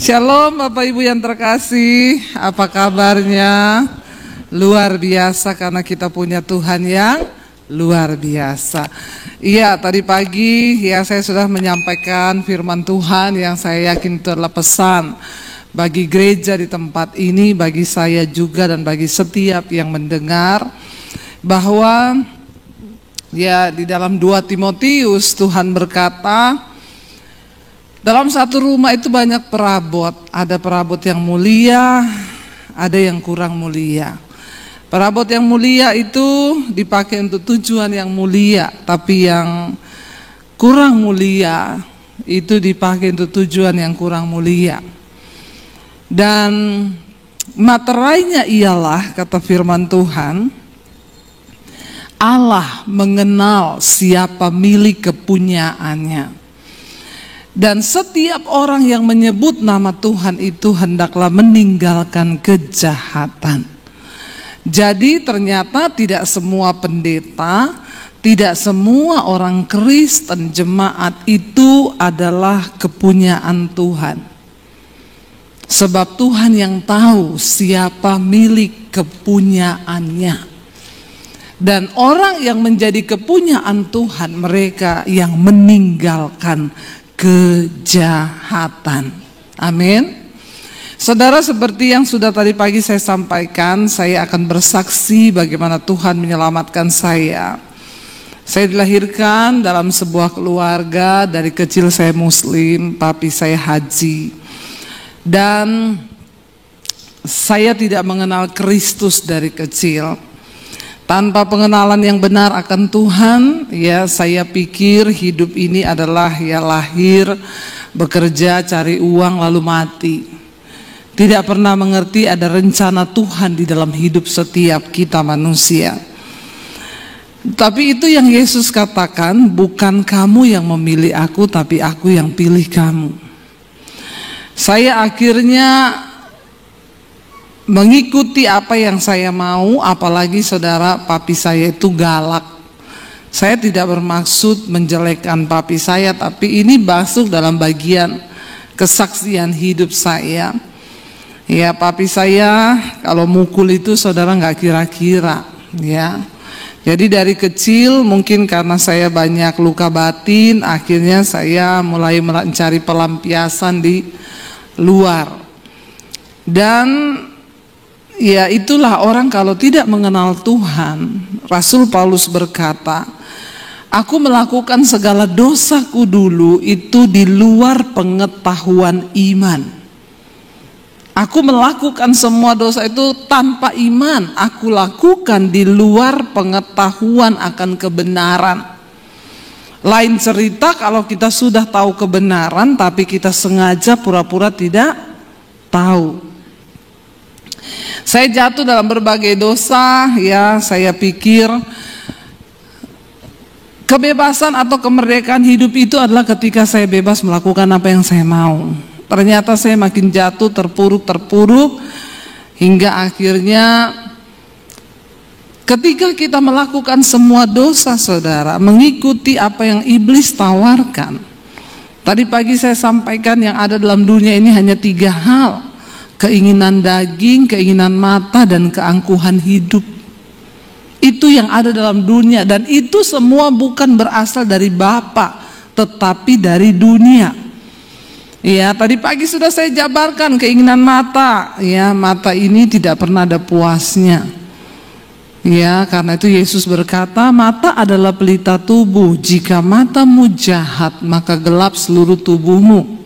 Shalom Bapak Ibu yang terkasih, apa kabarnya? Luar biasa karena kita punya Tuhan yang luar biasa. Iya, tadi pagi ya saya sudah menyampaikan firman Tuhan yang saya yakin itu adalah pesan bagi gereja di tempat ini, bagi saya juga dan bagi setiap yang mendengar, bahwa ya di dalam 2 Timotius Tuhan berkata, dalam satu rumah itu banyak perabot, ada perabot yang mulia, ada yang kurang mulia. Perabot yang mulia itu dipakai untuk tujuan yang mulia, tapi yang kurang mulia itu dipakai untuk tujuan yang kurang mulia. Dan materainya ialah, kata firman Tuhan, Allah mengenal siapa milik kepunyaannya. Dan setiap orang yang menyebut nama Tuhan itu hendaklah meninggalkan kejahatan. Jadi ternyata tidak semua pendeta, tidak semua orang Kristen jemaat itu adalah kepunyaan Tuhan. Sebab Tuhan yang tahu siapa milik kepunyaannya. Dan orang yang menjadi kepunyaan Tuhan, mereka yang meninggalkan kejahatan. Amin. Saudara, seperti yang sudah tadi pagi saya sampaikan, saya akan bersaksi bagaimana Tuhan menyelamatkan saya. Saya dilahirkan dalam sebuah keluarga, dari kecil saya Muslim, papi saya haji. Dan saya tidak mengenal Kristus dari kecil. Tanpa pengenalan yang benar akan Tuhan, ya saya pikir hidup ini adalah ya lahir, bekerja, cari uang, lalu mati. Tidak pernah mengerti ada rencana Tuhan di dalam hidup setiap kita manusia. Tapi itu yang Yesus katakan, bukan kamu yang memilih aku, tapi aku yang pilih kamu. Saya akhirnya mengikuti apa yang saya mau, apalagi saudara, papi saya itu galak. Saya tidak bermaksud menjelekkan papi saya, tapi ini masuk dalam bagian kesaksian hidup saya. Ya, papi saya kalau mukul itu saudara nggak kira-kira, ya. Jadi dari kecil mungkin karena saya banyak luka batin, akhirnya saya mulai mencari pelampiasan di luar. Dan ya itulah orang kalau tidak mengenal Tuhan. Rasul Paulus berkata, aku melakukan segala dosaku dulu itu di luar pengetahuan iman. Aku melakukan semua dosa itu tanpa iman. Aku lakukan di luar pengetahuan akan kebenaran. Lain cerita kalau kita sudah tahu kebenaran tapi kita sengaja pura-pura tidak tahu. Saya jatuh dalam berbagai dosa, ya saya pikir kebebasan atau kemerdekaan hidup itu adalah ketika saya bebas melakukan apa yang saya mau. Ternyata saya makin jatuh terpuruk hingga akhirnya ketika kita melakukan semua dosa saudara, mengikuti apa yang iblis tawarkan. Tadi pagi saya sampaikan yang ada dalam dunia ini hanya 3 hal. Keinginan daging, keinginan mata, dan keangkuhan hidup. Itu yang ada dalam dunia, dan itu semua bukan berasal dari Bapa, tetapi dari dunia. Ya, tadi pagi sudah saya jabarkan keinginan mata. Ya, mata ini tidak pernah ada puasnya. Ya, karena itu Yesus berkata, mata adalah pelita tubuh. Jika matamu jahat, maka gelap seluruh tubuhmu.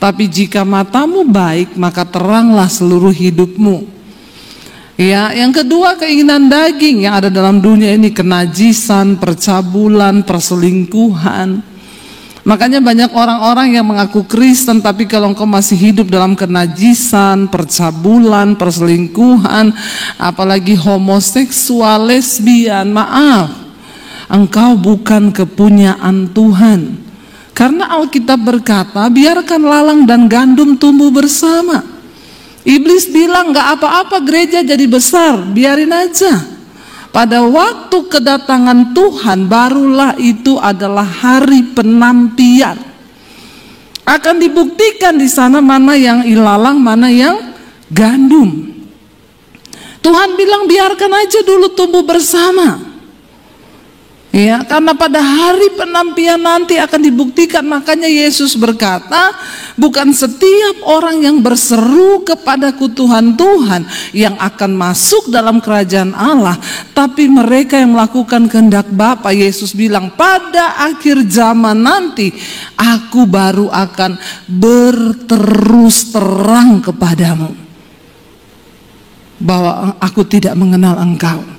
Tapi jika matamu baik, maka teranglah seluruh hidupmu. Ya, yang kedua keinginan daging yang ada dalam dunia ini, kenajisan, percabulan, perselingkuhan. Makanya banyak orang-orang yang mengaku Kristen, tapi kalau engkau masih hidup dalam kenajisan, percabulan, perselingkuhan, apalagi homoseksual, lesbian, maaf, engkau bukan kepunyaan Tuhan. Karena Alkitab berkata, biarkan lalang dan gandum tumbuh bersama. Iblis bilang gak apa-apa gereja jadi besar, biarin aja. Pada waktu kedatangan Tuhan, barulah itu adalah hari penantian. Akan dibuktikan di sana mana yang ilalang, mana yang gandum. Tuhan bilang biarkan aja dulu tumbuh bersama. Ya, karena pada hari penampian nanti akan dibuktikan. Makanya Yesus berkata, bukan setiap orang yang berseru kepadaku Tuhan, Tuhan yang akan masuk dalam kerajaan Allah, tapi mereka yang melakukan kehendak Bapa. Yesus bilang, pada akhir zaman nanti aku baru akan berterus terang kepadamu bahwa aku tidak mengenal engkau.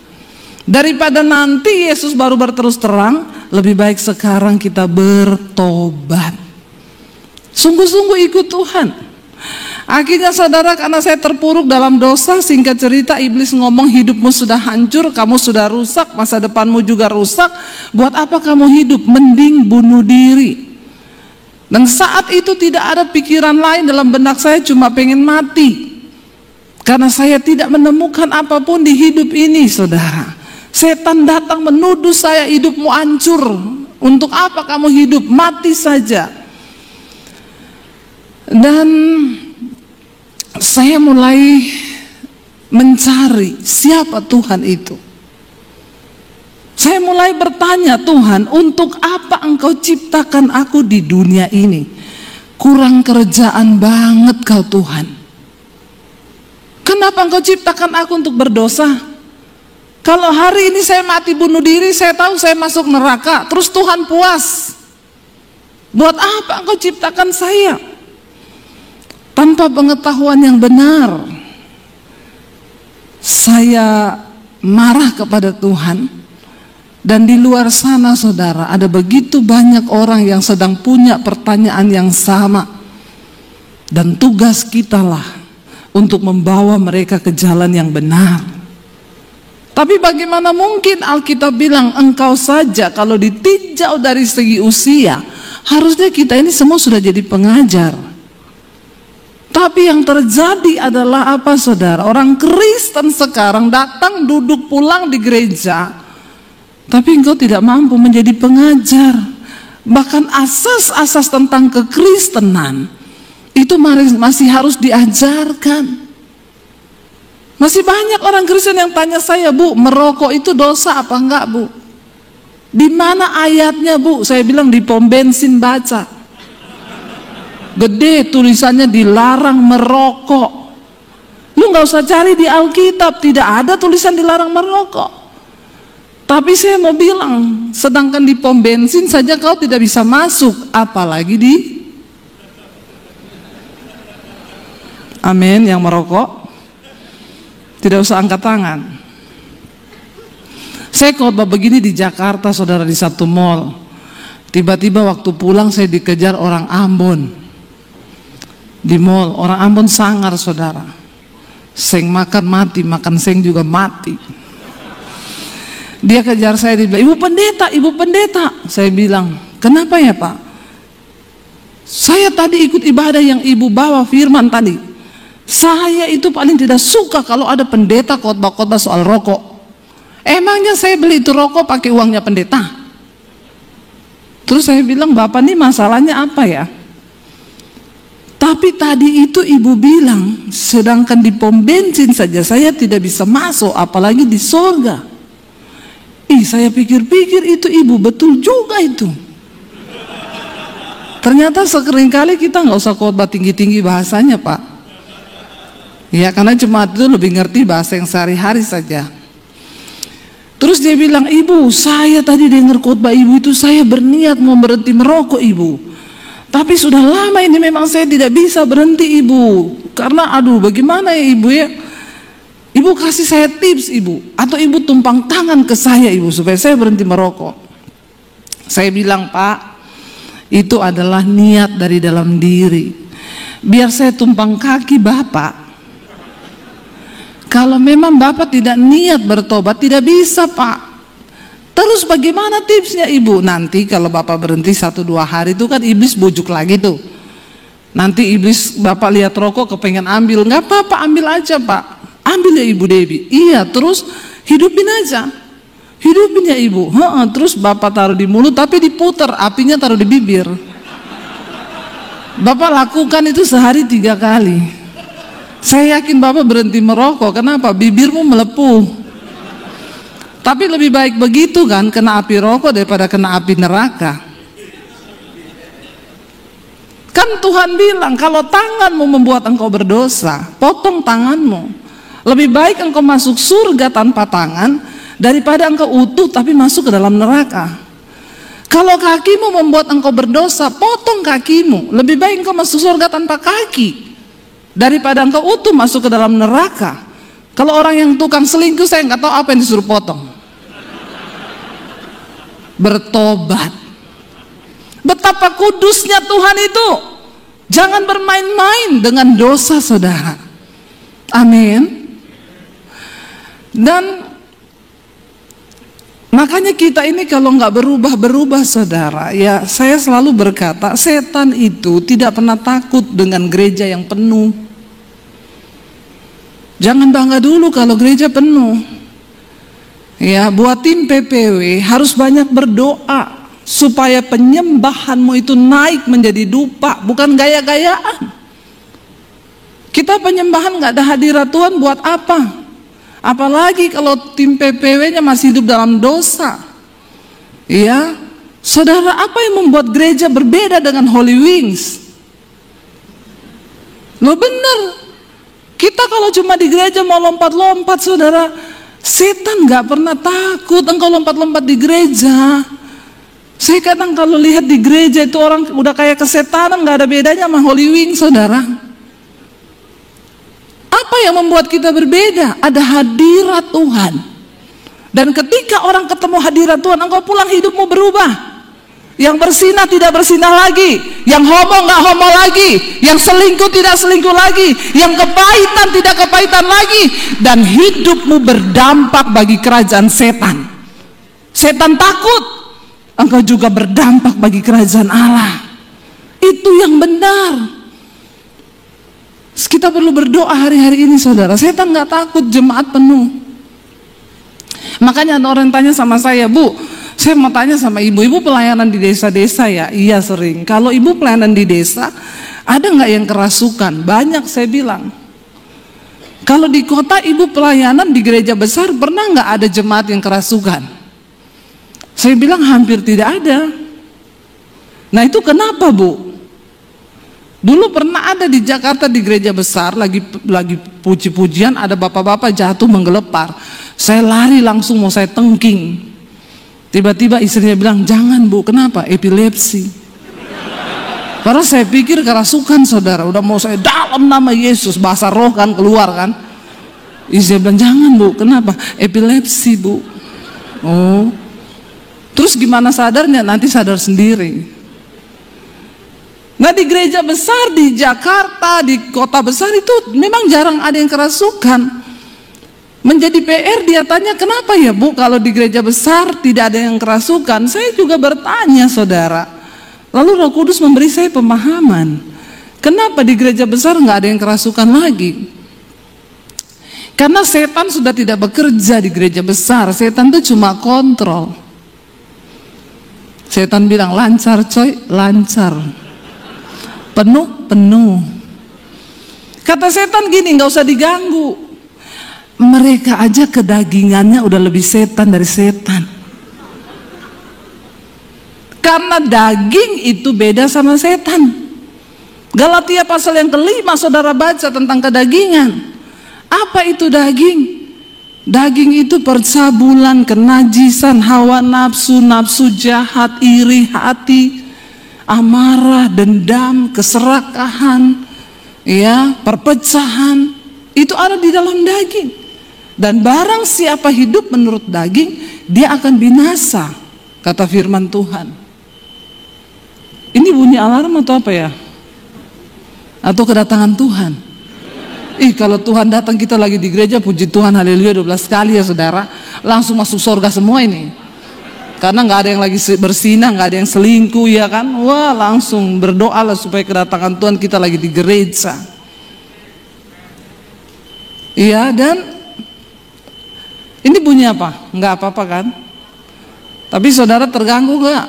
Daripada nanti Yesus baru berterus terang, lebih baik sekarang kita bertobat, sungguh-sungguh ikut Tuhan. Akhirnya saudara, karena saya terpuruk dalam dosa, singkat cerita iblis ngomong hidupmu sudah hancur, kamu sudah rusak, masa depanmu juga rusak, buat apa kamu hidup, mending bunuh diri. Dan saat itu tidak ada pikiran lain dalam benak saya, cuma pengen mati, karena saya tidak menemukan apapun di hidup ini saudara. Setan datang menuduh saya, hidupmu hancur, untuk apa kamu hidup, mati saja. Dan saya mulai mencari siapa Tuhan itu. Saya mulai bertanya, Tuhan, untuk apa engkau ciptakan aku di dunia ini? Kurang kerjaan banget kau Tuhan. Kenapa engkau ciptakan aku untuk berdosa? Kalau hari ini saya mati bunuh diri, saya tahu saya masuk neraka, terus Tuhan puas. Buat apa engkau ciptakan saya? Tanpa pengetahuan yang benar, saya marah kepada Tuhan. Dan di luar sana saudara, ada begitu banyak orang yang sedang punya pertanyaan yang sama. Dan tugas kitalah untuk membawa mereka ke jalan yang benar. Tapi bagaimana mungkin Alkitab bilang engkau saja kalau ditinjau dari segi usia, harusnya kita ini semua sudah jadi pengajar. Tapi yang terjadi adalah apa saudara? Orang Kristen sekarang datang duduk pulang di gereja, tapi engkau tidak mampu menjadi pengajar. Bahkan asas-asas tentang kekristenan itu masih harus diajarkan. Masih banyak orang Kristen yang tanya saya, Bu, merokok itu dosa apa enggak, Bu? Di mana ayatnya, Bu? Saya bilang di pom bensin baca. Gede tulisannya dilarang merokok. Lu nggak usah cari di Alkitab, tidak ada tulisan dilarang merokok. Tapi saya mau bilang, sedangkan di pom bensin saja kau tidak bisa masuk, apalagi di amin yang merokok. Tidak usah angkat tangan. Saya khotbah begini di Jakarta saudara, di satu mall. Tiba-tiba waktu pulang saya dikejar orang Ambon. Di mall, orang Ambon sangar saudara. Seng makan mati, makan seng juga mati. Dia kejar saya, dia bilang, Ibu pendeta, Ibu pendeta. Saya bilang, kenapa ya Pak? Saya tadi ikut ibadah yang Ibu bawa firman tadi. Saya itu paling tidak suka kalau ada pendeta khotbah-khotbah soal rokok. Emangnya saya beli itu rokok pakai uangnya pendeta? Terus saya bilang, Bapak ini masalahnya apa ya? Tapi tadi itu Ibu bilang, sedangkan di pom bensin saja saya tidak bisa masuk, apalagi di sorga. Saya pikir-pikir itu Ibu betul juga itu. Ternyata sekeringkali kita nggak usah khotbah tinggi-tinggi bahasanya Pak. Ya, karena jemaat itu lebih ngerti bahasa yang sehari-hari saja. Terus dia bilang, Ibu, saya tadi dengar khotbah Ibu itu, saya berniat mau berhenti merokok Ibu. Tapi sudah lama ini memang saya tidak bisa berhenti Ibu. Karena aduh bagaimana ya Ibu ya. Ibu kasih saya tips Ibu. Atau Ibu tumpang tangan ke saya Ibu supaya saya berhenti merokok. Saya bilang, Pak, itu adalah niat dari dalam diri. Biar saya tumpang kaki Bapak. Kalau memang Bapak tidak niat bertobat, tidak bisa Pak. Terus bagaimana tipsnya Ibu? Nanti kalau Bapak berhenti 1-2 hari itu kan iblis bujuk lagi tuh. Nanti iblis Bapak lihat rokok kepengen ambil. Nggak apa-apa, ambil aja Pak. Ambil ya Ibu Debbie. Iya, terus hidupin aja. Hidupin ya Ibu. Terus Bapak taruh di mulut tapi diputer, apinya taruh di bibir. Bapak lakukan itu sehari 3 kali. Saya yakin Bapak berhenti merokok. Kenapa? Bibirmu melepuh. Tapi lebih baik begitu kan, kena api rokok daripada kena api neraka. Kan Tuhan bilang, kalau tanganmu membuat engkau berdosa, potong tanganmu. Lebih baik engkau masuk surga tanpa tangan daripada engkau utuh tapi masuk ke dalam neraka. Kalau kakimu membuat engkau berdosa, potong kakimu. Lebih baik engkau masuk surga tanpa kaki daripada engkau utuh masuk ke dalam neraka. Kalau orang yang tukang selingkuh, saya nggak tahu apa yang disuruh potong. Bertobat. Betapa kudusnya Tuhan itu. Jangan bermain-main dengan dosa saudara. Amin. Dan makanya kita ini kalau nggak berubah-berubah saudara, ya saya selalu berkata, setan itu tidak pernah takut dengan gereja yang penuh. Jangan bangga dulu kalau gereja penuh. Ya, buat tim PPW harus banyak berdoa supaya penyembahanmu itu naik menjadi dupa, bukan gaya-gayaan. Kita penyembahan nggak ada hadirat Tuhan buat apa? Apalagi kalau tim PPW-nya masih hidup dalam dosa. Ya, saudara, apa yang membuat gereja berbeda dengan Holy Wings? Loh bener, kita kalau cuma di gereja mau lompat-lompat saudara, setan gak pernah takut engkau lompat-lompat di gereja. Saya kadang kalau lihat di gereja itu orang udah kayak kesetanan, gak ada bedanya sama Holy Wings saudara. Apa yang membuat kita berbeda? Ada hadirat Tuhan. Dan ketika orang ketemu hadirat Tuhan, engkau pulang hidupmu berubah. Yang bersinah tidak bersinah lagi, yang homo nggak homo lagi, yang selingkuh tidak selingkuh lagi, yang kepahitan tidak kepahitan lagi, dan hidupmu berdampak bagi kerajaan setan. Setan takut, engkau juga berdampak bagi kerajaan Allah. Itu yang benar. Kita perlu berdoa hari-hari ini saudara. Setan nggak takut jemaat penuh. Makanya ada orang tanya sama saya, Bu, saya mau tanya sama ibu pelayanan di desa-desa ya? Iya sering. Kalau ibu pelayanan di desa, ada nggak yang kerasukan? Banyak, saya bilang. Kalau di kota ibu pelayanan di gereja besar, pernah nggak ada jemaat yang kerasukan? Saya bilang hampir tidak ada. Nah itu kenapa Bu? Dulu pernah ada di Jakarta di gereja besar, lagi puji-pujian, ada bapak-bapak jatuh menggelepar. Saya lari langsung mau saya tengking. Tiba-tiba istrinya bilang, jangan Bu, kenapa? Epilepsi. Karena saya pikir kerasukan saudara, udah mau saya dalam nama Yesus, bahasa roh kan keluar kan. Istrinya bilang, jangan Bu, kenapa? Epilepsi Bu. Oh, terus gimana sadarnya? Nanti sadar sendiri. Nah di gereja besar di Jakarta, di kota besar itu memang jarang ada yang kerasukan. Menjadi PR dia tanya, kenapa ya Bu kalau di gereja besar tidak ada yang kerasukan? Saya juga bertanya saudara. Lalu Roh Kudus memberi saya pemahaman. Kenapa di gereja besar nggak ada yang kerasukan lagi? Karena setan sudah tidak bekerja di gereja besar. Setan itu cuma kontrol. Setan bilang lancar coy, lancar. Penuh, penuh. Kata setan gini, nggak usah diganggu. Mereka aja kedagingannya udah lebih setan dari setan. Karena daging itu beda sama setan. Galatia pasal yang ke-5 saudara baca tentang kedagingan. Apa itu daging? Daging itu percabulan, kenajisan, hawa nafsu, nafsu jahat, iri hati, amarah, dendam, keserakahan, ya, perpecahan, itu ada di dalam daging. Dan barang siapa hidup menurut daging, dia akan binasa, kata firman Tuhan. Ini bunyi alarm atau apa ya? Atau kedatangan Tuhan? Kalau Tuhan datang kita lagi di gereja, puji Tuhan, haleluya 12 kali ya saudara, langsung masuk surga semua ini. Karena nggak ada yang lagi bersinah, nggak ada yang selingkuh ya kan. Wah langsung berdoalah supaya kedatangan Tuhan kita lagi di gereja. Iya, dan ini bunyi apa? Nggak apa-apa kan? Tapi saudara terganggu nggak?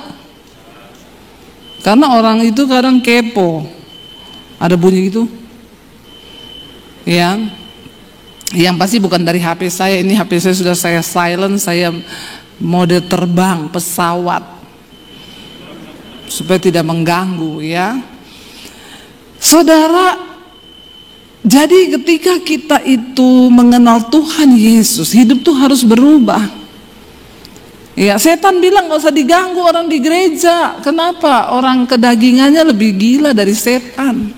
Karena orang itu kadang kepo. Ada bunyi gitu? Yang pasti bukan dari HP saya. Ini HP saya sudah saya silent. Saya mode terbang pesawat supaya tidak mengganggu ya. Saudara, jadi ketika kita itu mengenal Tuhan Yesus, hidup tuh harus berubah. Ya, setan bilang gak usah diganggu orang di gereja. Kenapa? Orang kedagingannya lebih gila dari setan.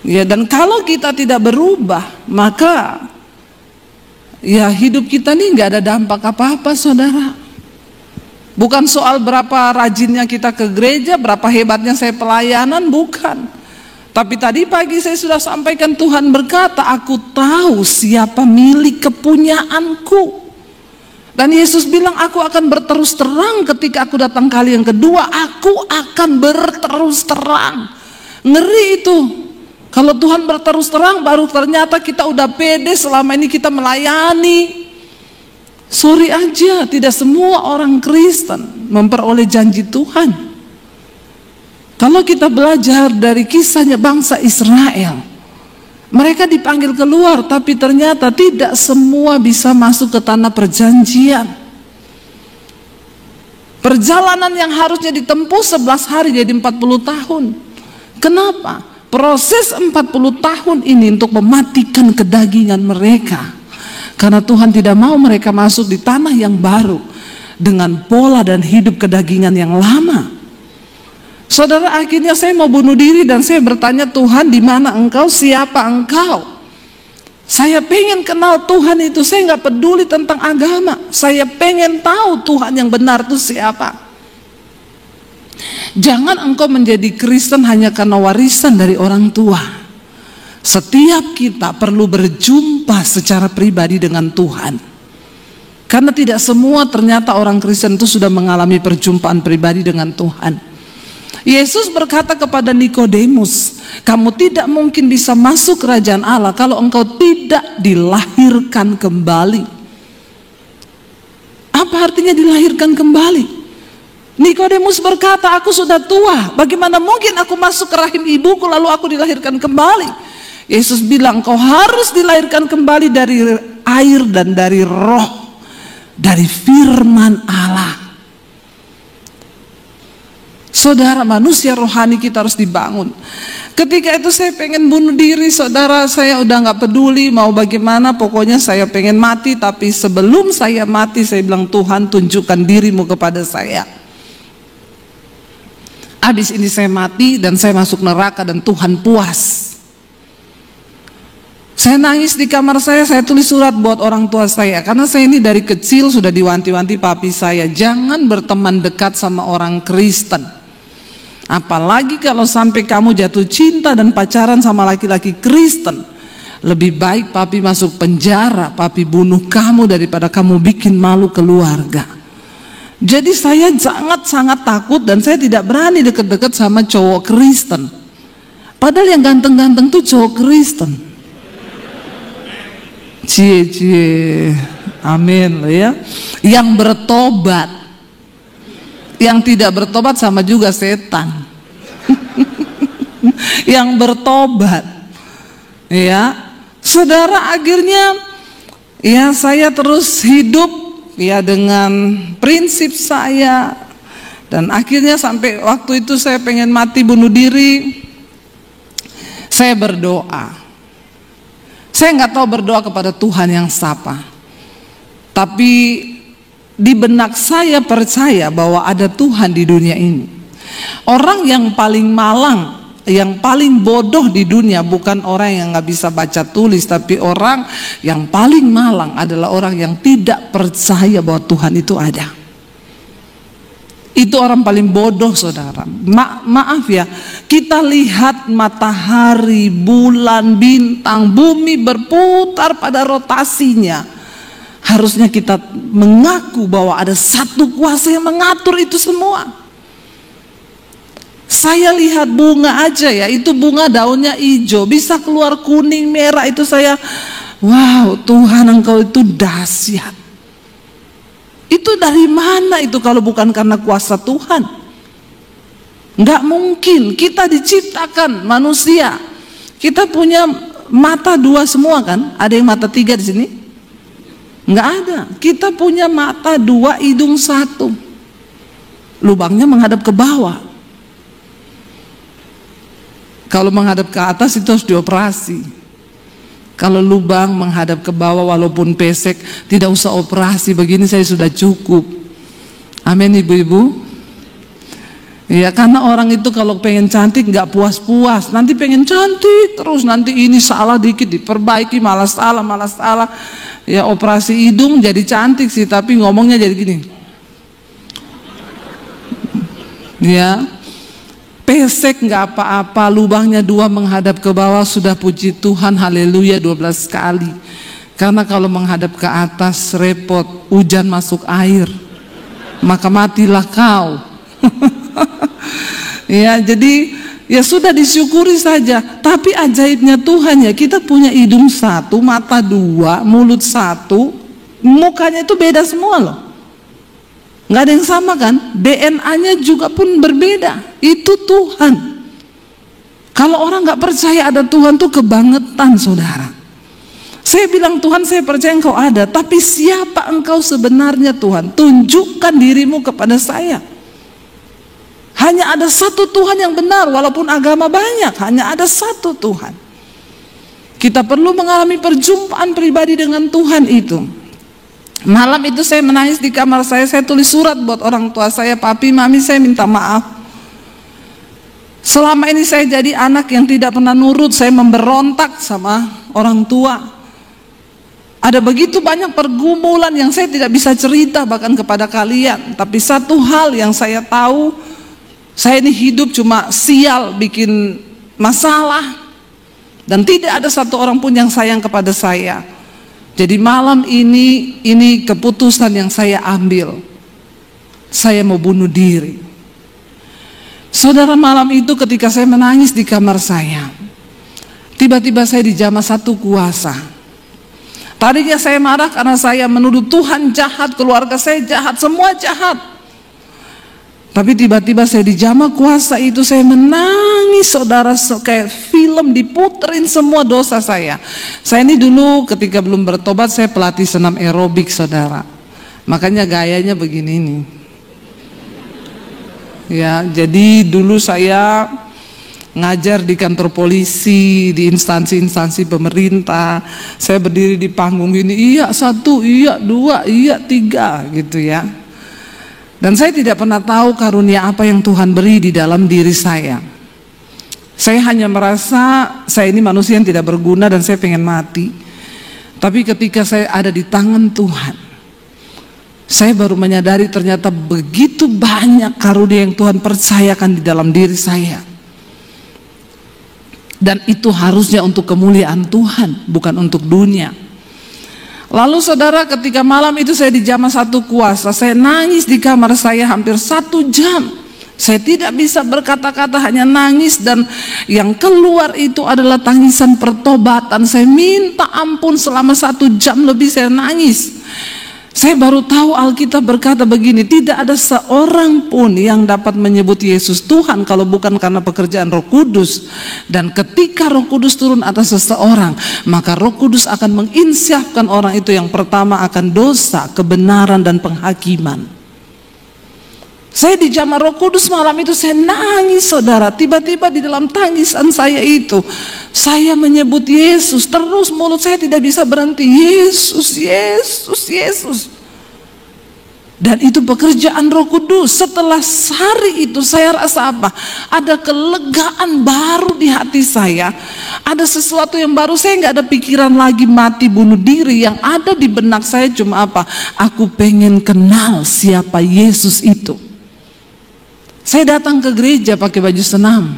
Ya, dan kalau kita tidak berubah, maka ya hidup kita nih gak ada dampak apa-apa, saudara. Bukan soal berapa rajinnya kita ke gereja, berapa hebatnya saya pelayanan, bukan. Tapi tadi pagi saya sudah sampaikan, Tuhan berkata, aku tahu siapa milik kepunyaanku. Dan Yesus bilang, aku akan berterus terang ketika aku datang kali yang kedua. Aku akan berterus terang. Ngeri itu. Kalau Tuhan berterus terang, baru ternyata kita udah pede selama ini kita melayani. Sorry aja, tidak semua orang Kristen memperoleh janji Tuhan. Kalau kita belajar dari kisahnya bangsa Israel, mereka dipanggil keluar, tapi ternyata tidak semua bisa masuk ke tanah perjanjian. Perjalanan yang harusnya ditempuh 11 hari jadi 40 tahun. Kenapa? Proses 40 tahun ini untuk mematikan kedagingan mereka. Karena Tuhan tidak mau mereka masuk di tanah yang baru dengan pola dan hidup kedagingan yang lama. Saudara, akhirnya saya mau bunuh diri dan saya bertanya, Tuhan, di mana Engkau? Siapa Engkau? Saya pengen kenal Tuhan itu. Saya nggak peduli tentang agama. Saya pengen tahu Tuhan yang benar itu siapa. Jangan engkau menjadi Kristen hanya karena warisan dari orang tua. Setiap kita perlu berjumpa secara pribadi dengan Tuhan. Karena tidak semua ternyata orang Kristen itu sudah mengalami perjumpaan pribadi dengan Tuhan. Yesus berkata kepada Nikodemus, kamu tidak mungkin bisa masuk kerajaan Allah kalau engkau tidak dilahirkan kembali. Apa artinya dilahirkan kembali? Nikodemus berkata, aku sudah tua, bagaimana mungkin aku masuk ke rahim ibuku lalu aku dilahirkan kembali? Yesus bilang, kau harus dilahirkan kembali dari air dan dari roh, dari firman Allah. Saudara, manusia rohani kita harus dibangun. Ketika itu saya pengen bunuh diri, saudara. Saya udah gak peduli mau bagaimana, pokoknya saya pengen mati. Tapi sebelum saya mati, saya bilang, Tuhan, tunjukkan dirimu kepada saya. Habis ini saya mati dan saya masuk neraka dan Tuhan puas. Saya nangis di kamar saya tulis surat buat orang tua saya. Karena saya ini dari kecil sudah diwanti-wanti papi saya, jangan berteman dekat sama orang Kristen. Apalagi kalau sampai kamu jatuh cinta dan pacaran sama laki-laki Kristen. Lebih baik papi masuk penjara, papi bunuh kamu daripada kamu bikin malu keluarga. Jadi saya sangat takut dan saya tidak berani deket-deket sama cowok Kristen. Padahal yang ganteng-ganteng tuh cowok Kristen. Cie, amin ya. Yang bertobat, yang tidak bertobat sama juga setan. Yang bertobat, ya, saudara, akhirnya ya saya terus hidup ya dengan prinsip saya dan akhirnya sampai waktu itu saya pengen mati bunuh diri. Saya berdoa. Saya nggak tahu berdoa kepada Tuhan yang siapa, tapi di benak saya percaya bahwa ada Tuhan di dunia ini. Orang yang paling malang, yang paling bodoh di dunia bukan orang yang nggak bisa baca tulis, tapi orang yang paling malang adalah orang yang tidak percaya bahwa Tuhan itu ada. Itu orang paling bodoh, saudara. Maaf ya, kita lihat matahari, bulan, bintang, bumi berputar pada rotasinya. Harusnya kita mengaku bahwa ada satu kuasa yang mengatur itu semua. Saya lihat bunga aja ya, itu bunga daunnya hijau, bisa keluar kuning, merah, itu saya, wow, Tuhan Engkau itu dahsyat. Itu dari mana itu kalau bukan karena kuasa Tuhan? Nggak mungkin, kita diciptakan manusia. Kita punya mata 2 semua kan? Ada yang mata 3 di sini? Nggak ada. Kita punya mata 2, hidung 1. Lubangnya menghadap ke bawah. Kalau menghadap ke atas itu harus dioperasi. Kalau lubang menghadap ke bawah walaupun pesek, tidak usah operasi, begini saya sudah cukup. Amin ibu-ibu. Ya, karena orang itu kalau pengen cantik nggak puas-puas, nanti pengen cantik terus, nanti ini salah dikit diperbaiki, malah salah. Ya, operasi hidung jadi cantik sih, tapi ngomongnya jadi gini. Ya, pesek nggak apa-apa, lubangnya 2 menghadap ke bawah sudah, puji Tuhan, haleluya 12 kali. Karena kalau menghadap ke atas repot, hujan masuk air, maka matilah kau. Ya, jadi ya sudah disyukuri saja. Tapi ajaibnya Tuhan ya, kita punya hidung 1, mata 2, mulut 1, mukanya itu beda semua loh. Nggak ada yang sama kan? DNA-nya juga pun berbeda. Itu Tuhan. Kalau orang nggak percaya ada Tuhan tuh kebangetan, saudara. Saya bilang, Tuhan saya percaya engkau ada, tapi siapa engkau sebenarnya Tuhan? Tunjukkan dirimu kepada saya. Hanya ada satu Tuhan yang benar, walaupun agama banyak, hanya ada satu Tuhan. Kita perlu mengalami perjumpaan pribadi dengan Tuhan itu. Malam itu saya menangis di kamar saya tulis surat buat orang tua saya, papi, mami, saya minta maaf. Selama ini saya jadi anak yang tidak pernah nurut, saya memberontak sama orang tua. Ada begitu banyak pergumulan yang saya tidak bisa cerita bahkan kepada kalian. Tapi satu hal yang saya tahu, saya ini hidup cuma sial, bikin masalah, dan tidak ada satu orang pun yang sayang kepada saya. Jadi malam ini keputusan yang saya ambil. Saya mau bunuh diri. Saudara, malam itu ketika saya menangis di kamar saya, tiba-tiba saya dijamah satu kuasa. Tadinya saya marah karena saya menuduh Tuhan jahat, keluarga saya jahat, semua jahat. Tapi tiba-tiba saya dijamah kuasa itu, saya menangis, saudara, kayak film diputerin semua dosa saya. Saya ini dulu ketika belum bertobat, saya pelatih senam aerobik, saudara. Makanya gayanya begini nih. Ya, jadi dulu saya ngajar di kantor polisi, di instansi-instansi pemerintah. Saya berdiri di panggung ini, iya 1, iya 2, iya 3 gitu ya. Dan saya tidak pernah tahu karunia apa yang Tuhan beri di dalam diri saya. Saya hanya merasa saya ini manusia yang tidak berguna dan saya pengen mati. Tapi ketika saya ada di tangan Tuhan, saya baru menyadari ternyata begitu banyak karunia yang Tuhan percayakan di dalam diri saya. Dan itu harusnya untuk kemuliaan Tuhan, bukan untuk dunia. Lalu saudara, ketika malam itu saya dijamah satu kuasa, saya nangis di kamar saya hampir 1 jam. Saya tidak bisa berkata-kata, hanya nangis, dan yang keluar itu adalah tangisan pertobatan. Saya minta ampun selama 1 jam lebih saya nangis. Saya baru tahu Alkitab berkata begini, tidak ada seorang pun yang dapat menyebut Yesus Tuhan kalau bukan karena pekerjaan Roh Kudus. Dan ketika Roh Kudus turun atas seseorang, maka Roh Kudus akan menginsyafkan orang itu yang pertama akan dosa, kebenaran, dan penghakiman. Saya dijamah Roh Kudus malam itu, saya nangis, saudara. Tiba-tiba di dalam tangisan saya itu, saya menyebut Yesus. Terus mulut saya tidak bisa berhenti. Yesus, Yesus, Yesus. Dan itu pekerjaan Roh Kudus. Setelah hari itu saya rasa apa? Ada kelegaan baru di hati saya. Ada sesuatu yang baru. Saya nggak ada pikiran lagi mati bunuh diri. Yang ada di benak saya cuma apa? Aku pengen kenal siapa Yesus itu. Saya datang ke gereja pakai baju senam.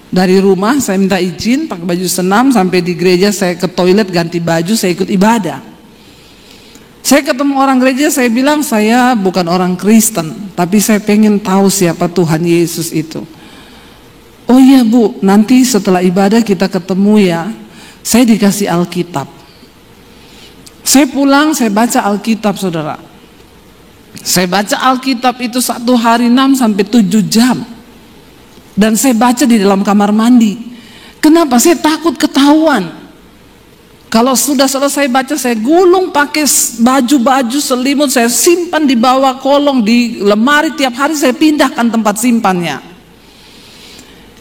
Dari rumah saya minta izin pakai baju senam, sampai di gereja saya ke toilet ganti baju, saya ikut ibadah. Saya ketemu orang gereja, saya bilang saya bukan orang Kristen, tapi saya pengen tahu siapa Tuhan Yesus itu. Oh iya Bu, nanti setelah ibadah kita ketemu ya. Saya dikasih Alkitab. Saya pulang, saya baca Alkitab, saudara. Saya baca Alkitab itu 1 hari 6 sampai 7 jam. Dan saya baca di dalam kamar mandi. Kenapa? Saya takut ketahuan. Kalau sudah selesai baca, saya gulung pakai baju-baju selimut, saya simpan di bawah kolong, di lemari. Tiap hari saya pindahkan tempat simpannya.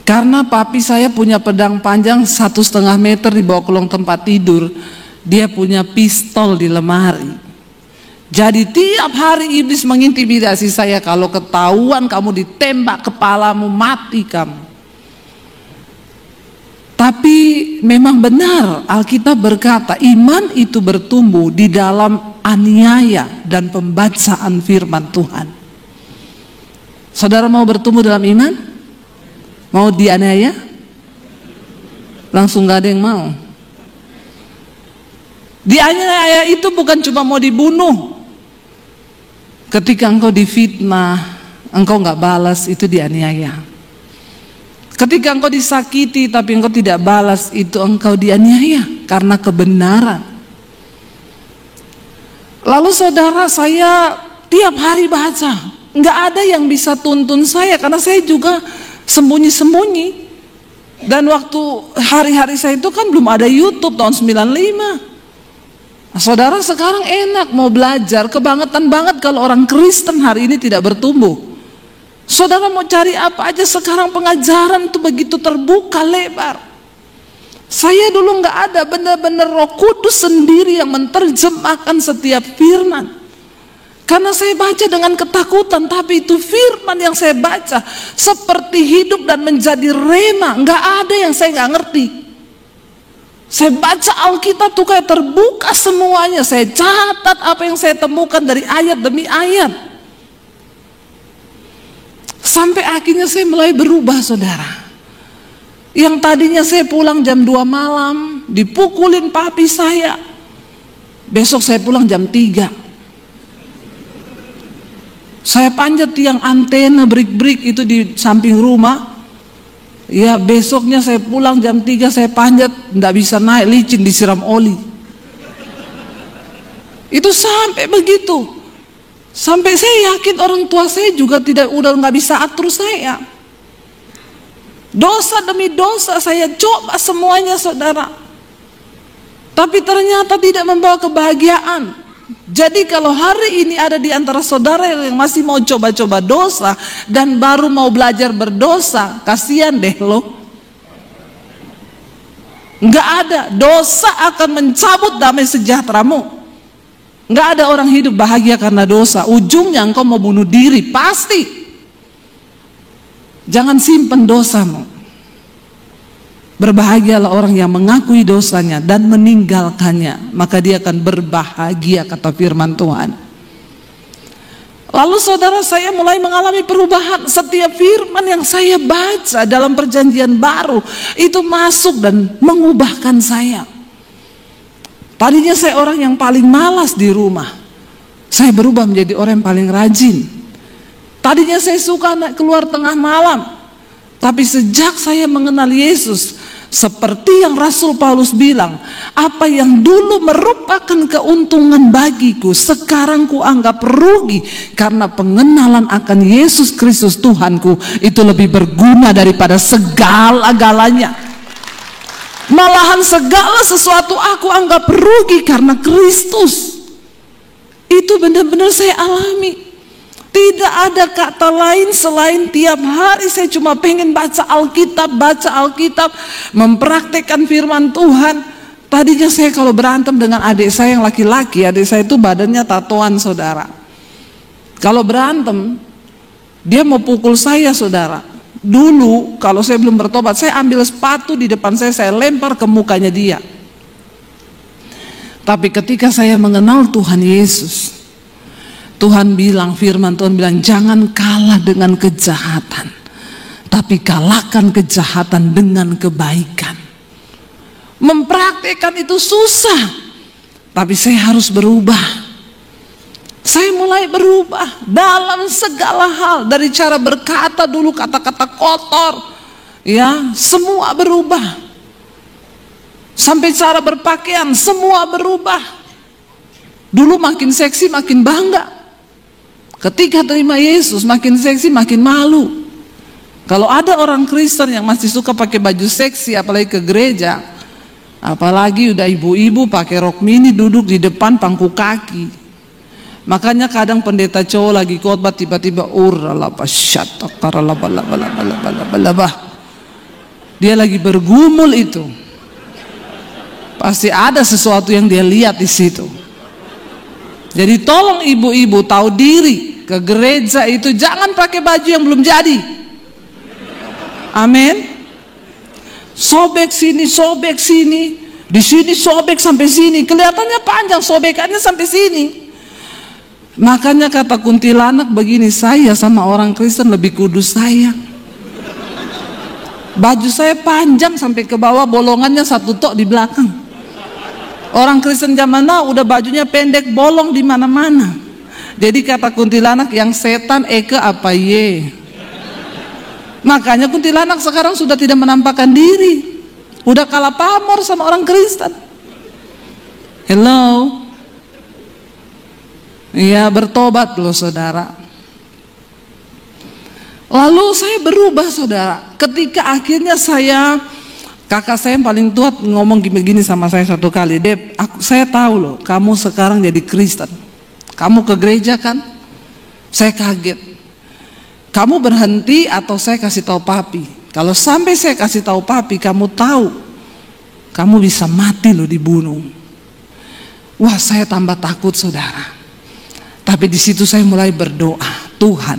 Karena papi saya punya pedang panjang 1,5 meter di bawah kolong tempat tidur. Dia punya pistol di lemari. Jadi tiap hari iblis mengintimidasi saya, kalau ketahuan kamu ditembak kepalamu, mati kamu. Tapi memang benar Alkitab berkata iman itu bertumbuh di dalam aniaya dan pembacaan firman Tuhan. Saudara mau bertumbuh dalam iman? Mau dianiaya? Langsung gak ada yang mau. Dianiaya itu bukan cuma mau dibunuh. Ketika engkau difitnah, engkau gak balas, itu dianiaya. Ketika engkau disakiti tapi engkau tidak balas, itu engkau dianiaya karena kebenaran. Lalu saudara, saya tiap hari baca, nggak ada yang bisa tuntun saya karena saya juga sembunyi-sembunyi. Dan waktu hari-hari saya itu kan belum ada YouTube tahun 95. Nah, saudara sekarang enak mau belajar, kebangetan banget kalau orang Kristen hari ini tidak bertumbuh. Saudara mau cari apa aja sekarang, pengajaran itu begitu terbuka lebar. Saya dulu nggak ada, benar-benar Roh Kudus sendiri yang menerjemahkan setiap firman. Karena saya baca dengan ketakutan, tapi itu firman yang saya baca seperti hidup dan menjadi rema. Nggak ada yang saya nggak ngerti. Saya baca Alkitab tuh kayak terbuka semuanya. Saya catat apa yang saya temukan dari ayat demi ayat. Sampai akhirnya saya mulai berubah, saudara. Yang tadinya saya pulang jam 2 malam, dipukulin papi saya. Besok saya pulang jam 3. Saya panjat tiang antena break-break itu di samping rumah. Ya, besoknya saya pulang jam 3, saya panjat, enggak bisa naik, licin, disiram oli. Itu sampai begitu. Sampai saya yakin orang tua saya juga udah nggak bisa atur saya. Dosa demi dosa saya coba semuanya, saudara. Tapi ternyata tidak membawa kebahagiaan. Jadi kalau hari ini ada di antara saudara yang masih mau coba-coba dosa dan baru mau belajar berdosa, kasihan deh lo. Nggak ada, dosa akan mencabut damai sejahteramu. Nggak ada orang hidup bahagia karena dosa. Ujungnya engkau mau bunuh diri, pasti. Jangan simpen dosamu. Berbahagialah orang yang mengakui dosanya dan meninggalkannya, maka dia akan berbahagia, kata firman Tuhan. Lalu saudara, saya mulai mengalami perubahan. Setiap firman yang saya baca dalam perjanjian baru itu masuk dan mengubahkan saya. Tadinya saya orang yang paling malas di rumah. Saya berubah menjadi orang yang paling rajin. Tadinya saya suka keluar tengah malam. Tapi sejak saya mengenal Yesus, seperti yang Rasul Paulus bilang, apa yang dulu merupakan keuntungan bagiku, sekarang kuanggap rugi karena pengenalan akan Yesus Kristus Tuhanku itu lebih berguna daripada segala-galanya. Malahan segala sesuatu aku anggap rugi karena Kristus. Itu benar-benar saya alami. Tidak ada kata lain selain tiap hari saya cuma pengen baca Alkitab, mempraktekkan firman Tuhan. Tadinya saya kalau berantem dengan adik saya yang laki-laki, adik saya itu badannya tatoan, saudara. Kalau berantem, dia mau pukul saya, saudara. Dulu kalau saya belum bertobat, saya ambil sepatu di depan saya lempar ke mukanya dia. Tapi ketika saya mengenal Tuhan Yesus, Tuhan bilang, firman Tuhan bilang, jangan kalah dengan kejahatan, tapi kalahkan kejahatan dengan kebaikan. Mempraktikkan itu susah, tapi saya harus berubah. Saya mulai berubah dalam segala hal. Dari cara berkata dulu, kata-kata kotor, ya, semua berubah. Sampai cara berpakaian, semua berubah. Dulu makin seksi, makin bangga. Ketika terima Yesus, makin seksi, makin malu. Kalau ada orang Kristen yang masih suka pakai baju seksi apalagi ke gereja, apalagi udah ibu-ibu pakai rok mini duduk di depan pangku kaki. Makanya kadang pendeta cowok lagi khotbah tiba-tiba dia lagi bergumul itu. Pasti ada sesuatu yang dia lihat di situ. Jadi tolong ibu-ibu tahu diri, ke gereja itu jangan pakai baju yang belum jadi. Amin. Sobek sini, di sini sobek sampai sini, kelihatannya panjang sobekannya sampai sini. Makanya kata kuntilanak begini, saya sama orang Kristen lebih kudus sayang. Baju saya panjang sampai ke bawah, bolongannya satu tok di belakang. Orang Kristen zaman now udah bajunya pendek, bolong di mana-mana. Jadi kata kuntilanak, yang setan Eke apa ye? Makanya kuntilanak sekarang sudah tidak menampakkan diri, udah kalah pamor sama orang Kristen. Hello, iya bertobat loh saudara. Lalu saya berubah saudara, ketika akhirnya kakak saya yang paling tua ngomong begini sama saya satu kali, Dep, saya tahu loh kamu sekarang jadi Kristen, kamu ke gereja kan? Saya kaget. Kamu berhenti atau saya kasih tahu papi? Kalau sampai saya kasih tahu papi, kamu tahu, kamu bisa mati loh, dibunuh. Wah, saya tambah takut saudara. Tapi di situ saya mulai berdoa, Tuhan,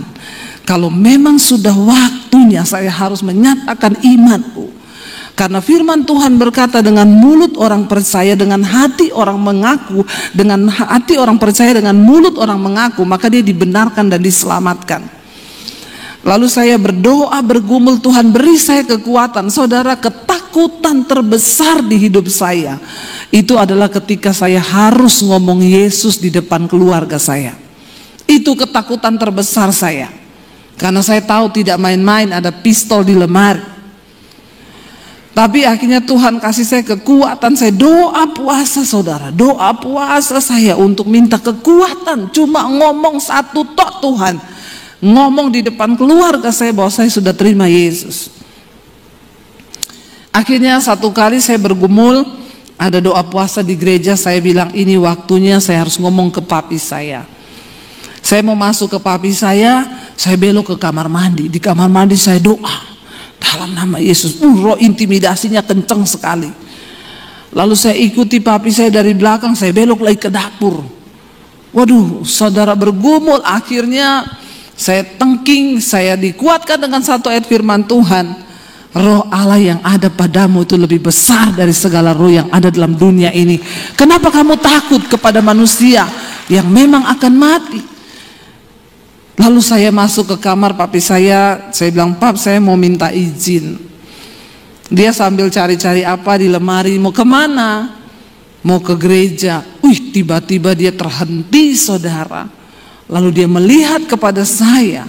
kalau memang sudah waktunya saya harus menyatakan imanku. Karena firman Tuhan berkata, dengan mulut orang percaya, dengan hati orang mengaku, dengan hati orang percaya, dengan mulut orang mengaku, maka dia dibenarkan dan diselamatkan. Lalu saya berdoa, bergumul, Tuhan beri saya kekuatan. Saudara, ketakutan terbesar di hidup saya itu adalah ketika saya harus ngomong Yesus di depan keluarga saya. Itu ketakutan terbesar saya. Karena saya tahu tidak main-main, ada pistol di lemari. Tapi akhirnya Tuhan kasih saya kekuatan. Saya doa puasa saudara, doa puasa saya untuk minta kekuatan. Cuma ngomong satu tok Tuhan, ngomong di depan keluarga saya bahwa saya sudah terima Yesus. Akhirnya satu kali saya bergumul, ada doa puasa di gereja, saya bilang ini waktunya saya harus ngomong ke papi saya. Saya mau masuk ke papi saya belok ke kamar mandi. Di kamar mandi saya doa dalam nama Yesus. Roh intimidasinya kenceng sekali. Lalu saya ikuti papi saya dari belakang, saya belok lagi ke dapur. Waduh, saudara, bergumul. Akhirnya saya tengking, saya dikuatkan dengan satu ayat firman Tuhan. Roh Allah yang ada padamu itu lebih besar dari segala roh yang ada dalam dunia ini. Kenapa kamu takut kepada manusia yang memang akan mati? Lalu saya masuk ke kamar papi saya bilang, Pap, saya mau minta izin. Dia sambil cari-cari apa di lemari, mau kemana? Mau ke gereja. Tiba-tiba dia terhenti saudara. Lalu dia melihat kepada saya.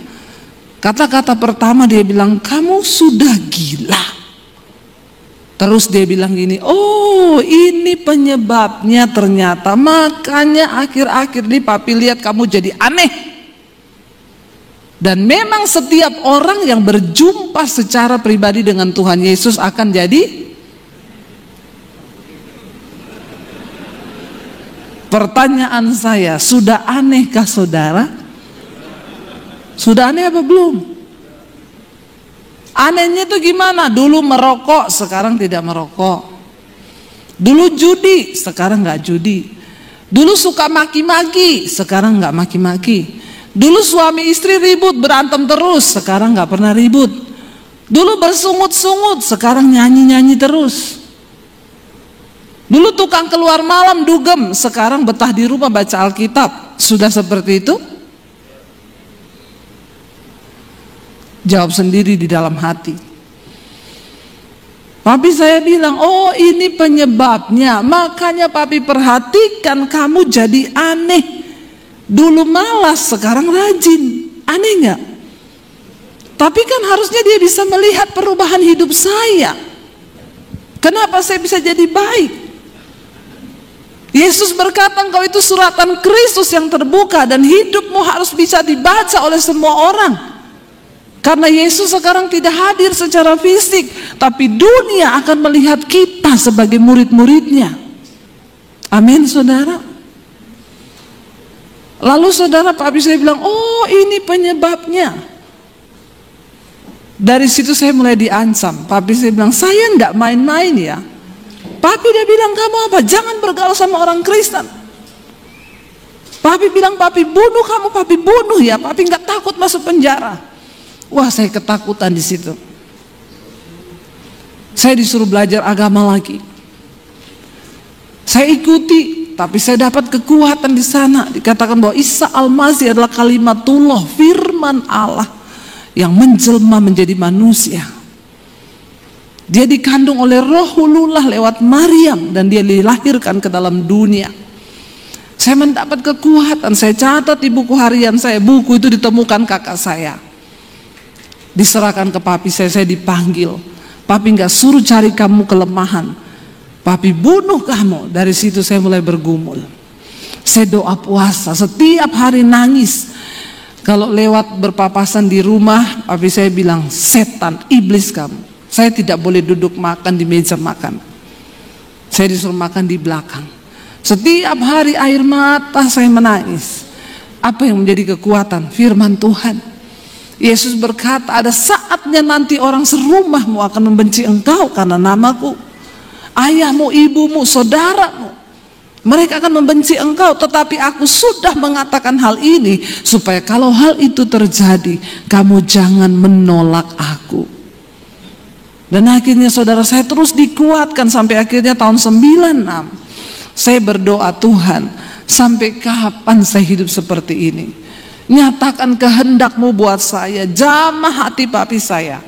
Kata-kata pertama dia bilang, kamu sudah gila. Terus dia bilang gini, oh ini penyebabnya ternyata. Makanya akhir-akhir ini papi lihat kamu jadi aneh. Dan memang setiap orang yang berjumpa secara pribadi dengan Tuhan Yesus akan jadi. Pertanyaan saya, sudah anehkah saudara? Sudah aneh apa belum? Anehnya itu gimana? Dulu merokok, sekarang tidak merokok. Dulu judi, sekarang nggak judi. Dulu suka maki-maki, sekarang nggak maki-maki. Dulu suami istri ribut, berantem terus, sekarang nggak pernah ribut. Dulu bersungut-sungut, sekarang nyanyi-nyanyi terus. Dulu tukang keluar malam dugem, sekarang betah di rumah baca Alkitab. Sudah seperti itu? Jawab sendiri di dalam hati. Papi saya bilang, oh ini penyebabnya. Makanya papi perhatikan kamu jadi aneh. Dulu malas, sekarang rajin. Aneh gak? Tapi kan harusnya dia bisa melihat perubahan hidup saya. Kenapa saya bisa jadi baik? Yesus berkata, engkau itu suratan Kristus yang terbuka dan hidupmu harus bisa dibaca oleh semua orang. Karena Yesus sekarang tidak hadir secara fisik, tapi dunia akan melihat kita sebagai murid-muridnya. Amin, saudara. Lalu saudara, papi saya bilang, oh ini penyebabnya. Dari situ saya mulai diancam. Papi saya bilang, saya enggak main-main ya. Papi dia bilang, kamu apa? Jangan bergaul sama orang Kristen. Papi bilang, papi bunuh kamu, papi bunuh ya. Papi enggak takut masuk penjara. Wah, saya ketakutan di situ. Saya disuruh belajar agama lagi. Saya ikuti, tapi saya dapat kekuatan di sana. Dikatakan bahwa Isa Al-Masih adalah kalimatullah, firman Allah yang menjelma menjadi manusia. Dia dikandung oleh Rohulullah lewat Maryam dan dia dilahirkan ke dalam dunia. Saya mendapat kekuatan, saya catat di buku harian saya, buku itu ditemukan kakak saya. Diserahkan ke papi saya dipanggil. Papi nggak suruh cari kamu kelemahan, papi bunuh kamu. Dari situ saya mulai bergumul. Saya doa puasa, setiap hari nangis. Kalau lewat berpapasan di rumah, papi saya bilang, setan, iblis kamu. Saya tidak boleh duduk makan di meja makan. Saya disuruh makan di belakang. Setiap hari air mata saya menangis. Apa yang menjadi kekuatan? Firman Tuhan. Yesus berkata, ada saatnya nanti orang serumahmu akan membenci engkau karena namaku. Ayahmu, ibumu, saudaramu, mereka akan membenci engkau. Tetapi aku sudah mengatakan hal ini supaya kalau hal itu terjadi, kamu jangan menolak aku. Dan akhirnya saudara, saya terus dikuatkan sampai akhirnya tahun 96. Saya berdoa, Tuhan, sampai kapan saya hidup seperti ini? Nyatakan kehendakmu buat saya. Jamah hati papi saya.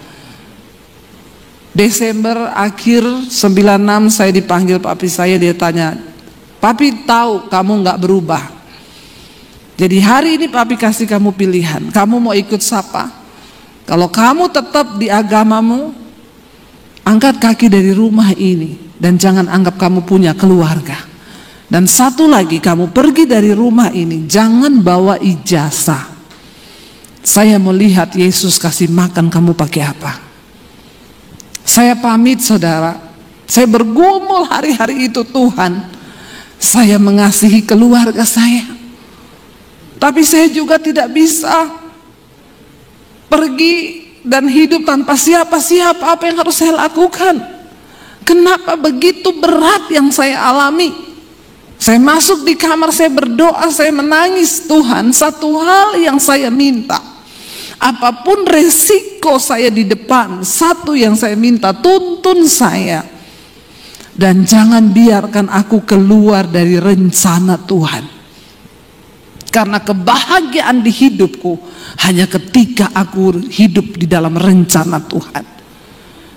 Desember akhir 96 saya dipanggil papi saya. Dia tanya, papi tahu kamu gak berubah. Jadi hari ini papi kasih kamu pilihan. Kamu mau ikut siapa? Kalau kamu tetap di agamamu, angkat kaki dari rumah ini. Dan jangan anggap kamu punya keluarga. Dan satu lagi, kamu pergi dari rumah ini, jangan bawa ijazah. Saya mau lihat Yesus kasih makan kamu pakai apa. Saya pamit saudara. Saya bergumul hari-hari itu, Tuhan, saya mengasihi keluarga saya. Tapi saya juga tidak bisa pergi dan hidup tanpa siapa-siapa. Apa yang harus saya lakukan? Kenapa begitu berat yang saya alami? Saya masuk di kamar, saya berdoa, saya menangis. Tuhan, satu hal yang saya minta, apapun resiko saya di depan, satu yang saya minta, tuntun saya. Dan jangan biarkan aku keluar dari rencana Tuhan. Karena kebahagiaan di hidupku hanya ketika aku hidup di dalam rencana Tuhan.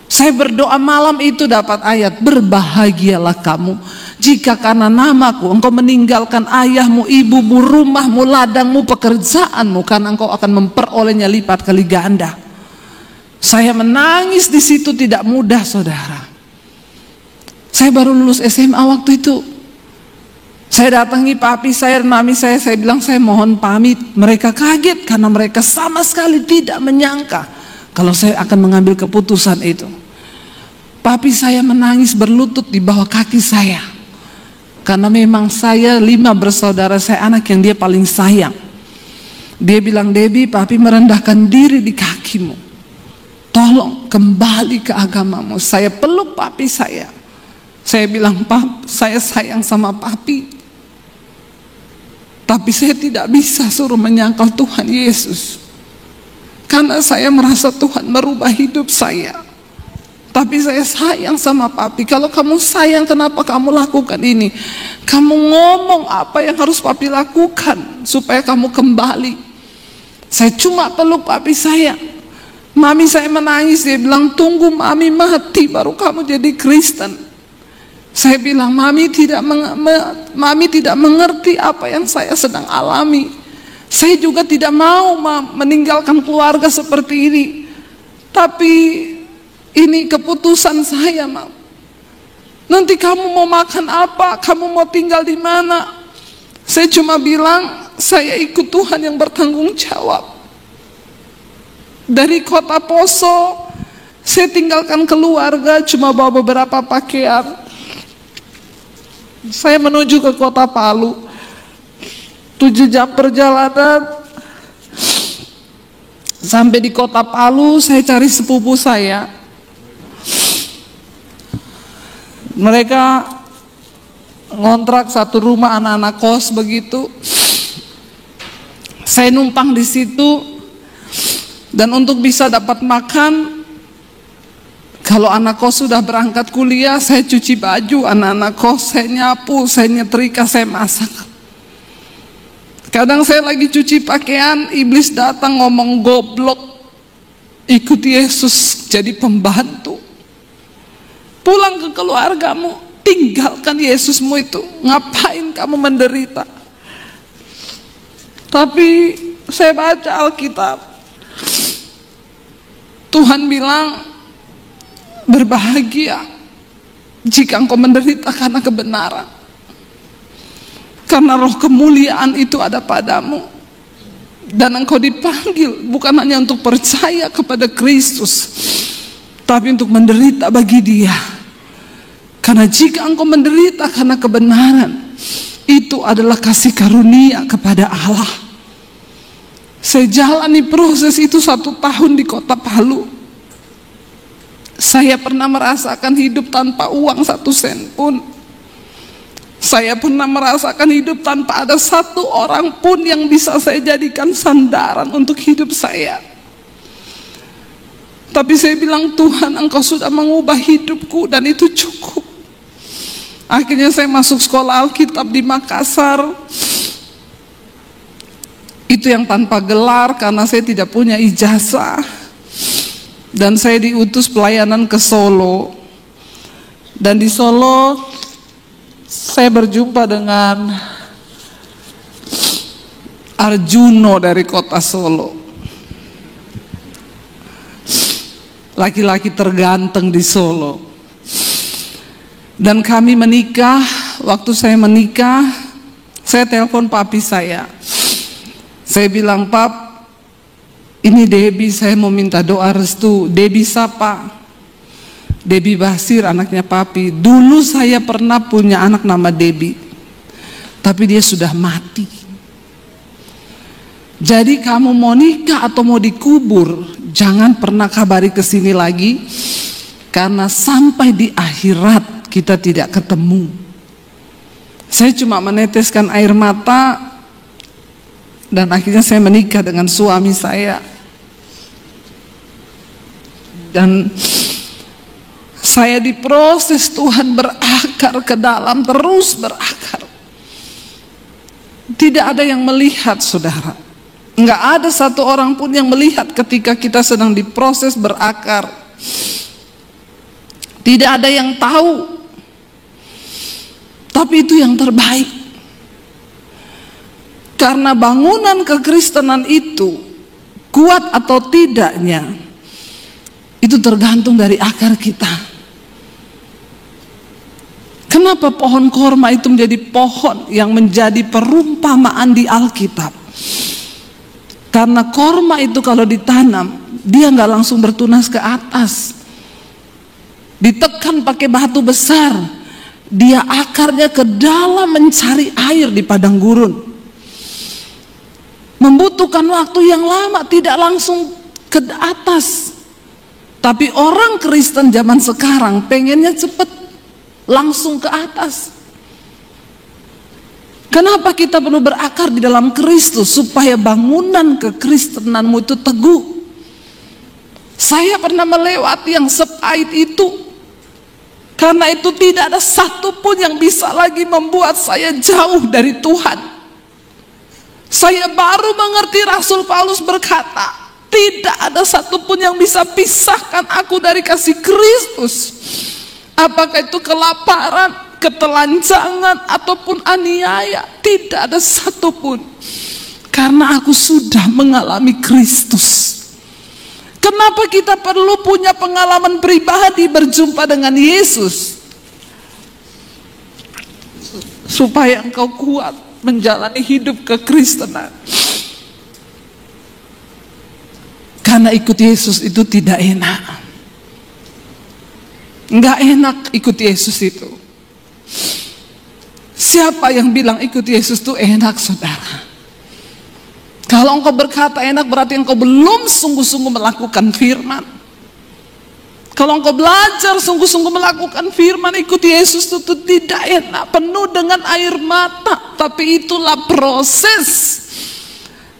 Saya berdoa malam itu dapat ayat, berbahagialah kamu jika karena namaku engkau meninggalkan ayahmu, ibumu, rumahmu, ladangmu, pekerjaanmu, karena engkau akan memperolehnya lipat kali ganda. Saya menangis di situ, tidak mudah saudara. Saya baru lulus SMA waktu itu. Saya datangi papi saya dan mami saya bilang saya mohon pamit. Mereka kaget karena mereka sama sekali tidak menyangka kalau saya akan mengambil keputusan itu. Papi saya menangis berlutut di bawah kaki saya. Karena memang saya 5 bersaudara, saya anak yang dia paling sayang. Dia bilang, Debbie, papi merendahkan diri di kakimu. Tolong kembali ke agamamu. Saya peluk papi saya. Saya bilang, Pap, saya sayang sama papi. Tapi saya tidak bisa suruh menyangkal Tuhan Yesus. Karena saya merasa Tuhan merubah hidup saya. Tapi saya sayang sama papi. Kalau kamu sayang, kenapa kamu lakukan ini? Kamu ngomong apa yang harus papi lakukan supaya kamu kembali. Saya cuma peluk papi saya. Mami saya menangis, dia bilang, tunggu mami mati baru kamu jadi Kristen. Saya bilang, mami tidak mengerti apa yang saya sedang alami. Saya juga tidak mau meninggalkan keluarga seperti ini. Tapi ini keputusan saya, Mam. Nanti kamu mau makan apa? Kamu mau tinggal di mana? Saya cuma bilang, saya ikut Tuhan yang bertanggung jawab. Dari kota Poso, saya tinggalkan keluarga, cuma bawa beberapa pakaian. Saya menuju ke kota Palu. 7 jam perjalanan. Sampai di kota Palu, saya cari sepupu saya. Mereka ngontrak satu rumah anak-anak kos begitu. Saya numpang di situ. Dan untuk bisa dapat makan, kalau anak kos sudah berangkat kuliah, saya cuci baju anak-anak kos, saya nyapu, saya nyetrika, saya masak. Kadang saya lagi cuci pakaian, iblis datang ngomong, goblok, ikut Yesus jadi pembantu. Pulang ke keluargamu, tinggalkan Yesusmu itu, ngapain kamu menderita? Tapi saya baca Alkitab, Tuhan bilang, berbahagia jika engkau menderita karena kebenaran, karena roh kemuliaan itu ada padamu, dan engkau dipanggil bukan hanya untuk percaya kepada Kristus, tapi untuk menderita bagi Dia. Karena jika engkau menderita karena kebenaran, itu adalah kasih karunia kepada Allah. Saya jalani proses itu 1 tahun di kota Palu. Saya pernah merasakan hidup tanpa uang 1 sen pun. Saya pernah merasakan hidup tanpa ada 1 orang pun yang bisa saya jadikan sandaran untuk hidup saya. Tapi saya bilang, Tuhan, engkau sudah mengubah hidupku dan itu cukup. Akhirnya saya masuk sekolah Alkitab di Makassar. Itu yang tanpa gelar karena saya tidak punya ijazah. Dan saya diutus pelayanan ke Solo. Dan di Solo saya berjumpa dengan Arjuno dari kota Solo. Laki-laki terganteng di Solo. Dan kami menikah. Waktu saya menikah, saya telepon papi saya. Saya bilang, Pap, ini Debbie, saya mau minta doa restu. Debbie siapa? Debbie Basir, anaknya papi. Dulu saya pernah punya anak nama Debbie, tapi dia sudah mati. Jadi kamu mau nikah atau mau dikubur, jangan pernah kabari ke sini lagi, karena sampai di akhirat kita tidak ketemu. Saya cuma meneteskan air mata. Dan akhirnya saya menikah dengan suami saya. Dan saya diproses Tuhan berakar ke dalam, terus berakar. Tidak ada yang melihat, saudara. Enggak ada 1 orang pun yang melihat ketika kita sedang diproses berakar. Tidak ada yang tahu. Tapi itu yang terbaik. Karena bangunan kekristenan itu kuat atau tidaknya, itu tergantung dari akar kita. Kenapa pohon korma itu menjadi pohon yang menjadi perumpamaan di Alkitab? Karena korma itu kalau ditanam, dia nggak langsung bertunas ke atas. Ditekan pakai batu besar, dia akarnya ke dalam mencari air di padang gurun. Membutuhkan waktu yang lama, tidak langsung ke atas. Tapi orang Kristen zaman sekarang pengennya cepat, langsung ke atas. Kenapa kita perlu berakar di dalam Kristus? Supaya bangunan kekristenanmu itu teguh. Saya pernah melewati yang sepahit itu. Karena itu tidak ada satupun yang bisa lagi membuat saya jauh dari Tuhan. Saya baru mengerti Rasul Paulus berkata, tidak ada satupun yang bisa pisahkan aku dari kasih Kristus. Apakah itu kelaparan, ketelanjangan, ataupun aniaya, tidak ada satupun. Karena aku sudah mengalami Kristus. Kenapa kita perlu punya pengalaman pribadi berjumpa dengan Yesus? Supaya engkau kuat menjalani hidup kekristenan. Karena ikut Yesus itu tidak enak. Nggak enak ikut Yesus itu. Siapa yang bilang ikut Yesus itu enak, saudara? Kalau engkau berkata enak, berarti engkau belum sungguh-sungguh melakukan firman. Kalau engkau belajar sungguh-sungguh melakukan firman, ikut Yesus itu tidak enak, penuh dengan air mata. Tapi itulah proses.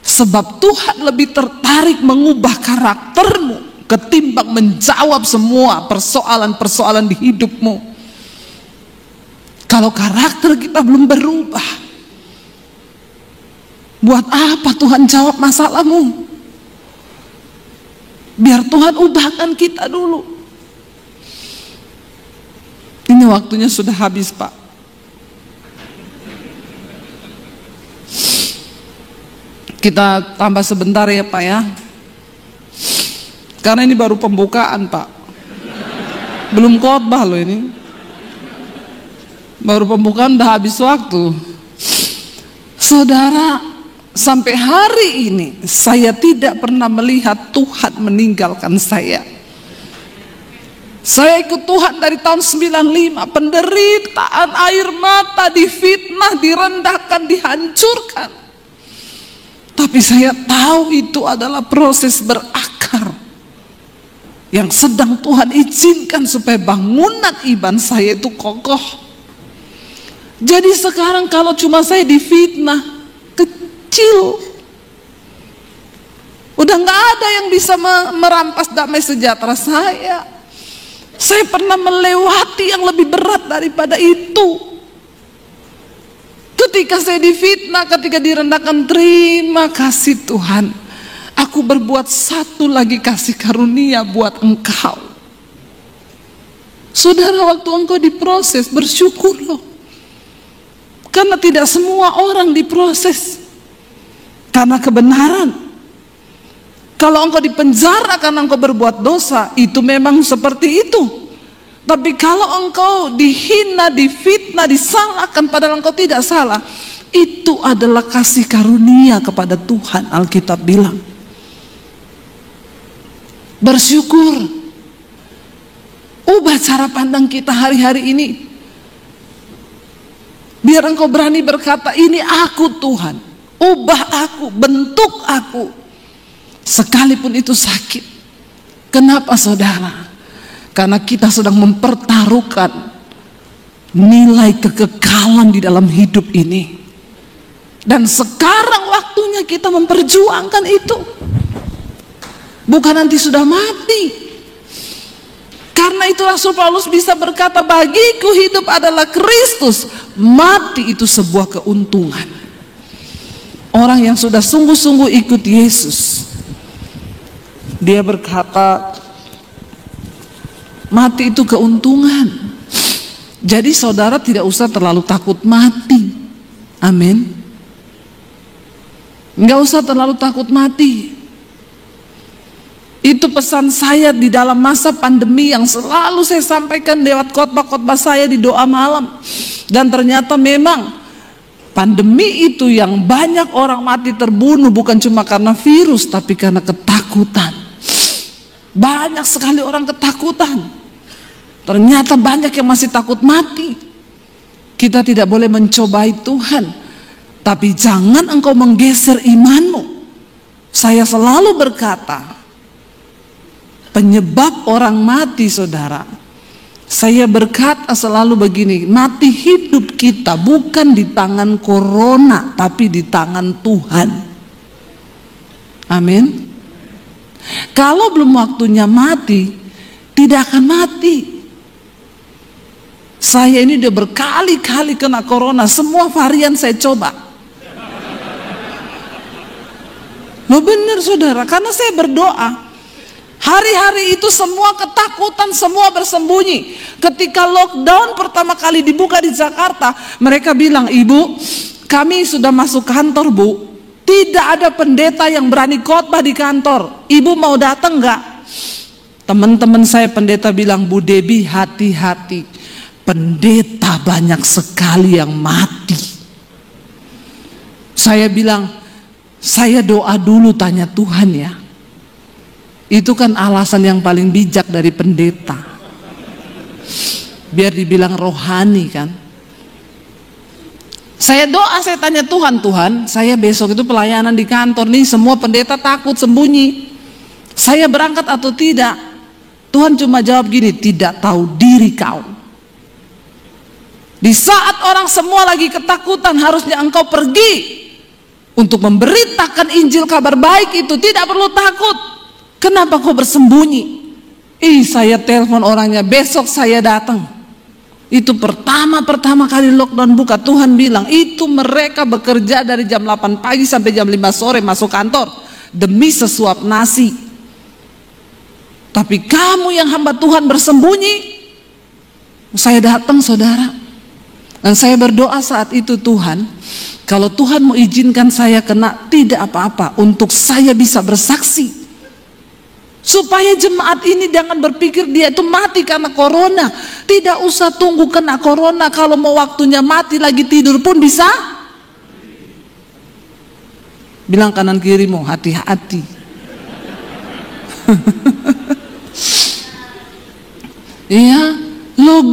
Sebab Tuhan lebih tertarik mengubah karaktermu ketimbang menjawab semua persoalan-persoalan di hidupmu. Kalau karakter kita belum berubah, buat apa Tuhan jawab masalahmu? Biar Tuhan ubahkan kita dulu. Ini waktunya sudah habis, Pak. Kita tambah sebentar ya, Pak ya. Karena ini baru pembukaan, Pak. Belum khotbah loh ini. Baru pembukaan udah habis waktu. Saudara, sampai hari ini saya tidak pernah melihat Tuhan meninggalkan saya. Saya ikut Tuhan dari tahun 95, penderitaan, air mata, difitnah, direndahkan, dihancurkan. Tapi saya tahu itu adalah proses berakar yang sedang Tuhan izinkan supaya bangunan iman saya itu kokoh. Jadi sekarang kalau cuma saya difitnah, kecil, udah nggak ada yang bisa merampas damai sejahtera saya. Saya pernah melewati yang lebih berat daripada itu. Ketika saya difitnah, ketika direndahkan, terima kasih Tuhan, aku berbuat satu lagi kasih karunia buat engkau. Saudara, waktu engkau diproses, bersyukur loh. Karena tidak semua orang diproses karena kebenaran. Kalau engkau dipenjara karena engkau berbuat dosa, itu memang seperti itu. Tapi kalau engkau dihina, difitnah, disalahkan padahal engkau tidak salah, itu adalah kasih karunia kepada Tuhan. Alkitab bilang bersyukur. Ubah cara pandang kita hari-hari ini. Biar engkau berani berkata, ini aku Tuhan, ubah aku, bentuk aku, sekalipun itu sakit. Kenapa saudara? Karena kita sedang mempertaruhkan nilai kekekalan di dalam hidup ini. Dan sekarang waktunya kita memperjuangkan itu. Bukan nanti sudah mati. Karena itu Rasul Paulus bisa berkata, bagiku hidup adalah Kristus, mati itu sebuah keuntungan. Orang yang sudah sungguh-sungguh ikut Yesus, dia berkata, mati itu keuntungan. Jadi saudara tidak usah terlalu takut mati. Amin. Enggak usah terlalu takut mati. Itu pesan saya di dalam masa pandemi yang selalu saya sampaikan lewat khotbah-khotbah saya di doa malam. Dan ternyata memang pandemi itu yang banyak orang mati terbunuh bukan cuma karena virus, tapi karena ketakutan. Banyak sekali orang ketakutan. Ternyata banyak yang masih takut mati. Kita tidak boleh mencobai Tuhan, tapi jangan engkau menggeser imanmu. Saya selalu berkata, penyebab orang mati saudara, saya berkata selalu begini, mati hidup kita bukan di tangan corona, tapi di tangan Tuhan. Amin. Kalau belum waktunya mati, tidak akan mati. Saya ini udah berkali-kali kena corona, semua varian saya coba. Loh benar saudara, karena saya berdoa. Hari-hari itu semua ketakutan, semua bersembunyi. Ketika lockdown pertama kali dibuka di Jakarta, mereka bilang, ibu, kami sudah masuk kantor bu, tidak ada pendeta yang berani khotbah di kantor. Ibu mau datang nggak? Teman-teman saya pendeta bilang, Bu Debi hati-hati, pendeta banyak sekali yang mati. Saya bilang, saya doa dulu tanya Tuhan ya. Itu kan alasan yang paling bijak dari pendeta. Biar dibilang rohani kan. Saya doa, saya tanya Tuhan, saya besok itu pelayanan di kantor nih, semua pendeta takut sembunyi. Saya berangkat atau tidak? Tuhan cuma jawab gini, tidak tahu diri kau. Di saat orang semua lagi ketakutan, harusnya engkau pergi untuk memberitakan Injil kabar baik itu. Tidak perlu takut. Kenapa kau bersembunyi? Saya telepon orangnya, besok saya datang. Itu pertama kali lockdown buka, Tuhan bilang itu mereka bekerja dari jam 8 pagi sampai jam 5 sore masuk kantor demi sesuap nasi. Tapi kamu yang hamba Tuhan bersembunyi. Saya datang, saudara. Dan saya berdoa saat itu, Tuhan, kalau Tuhan mau izinkan saya kena, tidak apa-apa, untuk saya bisa bersaksi. Supaya jemaat ini jangan berpikir dia itu mati karena corona. Tidak usah tunggu kena corona, kalau mau waktunya mati lagi tidur pun bisa. Bilang kanan kirimu, hati-hati. Iya,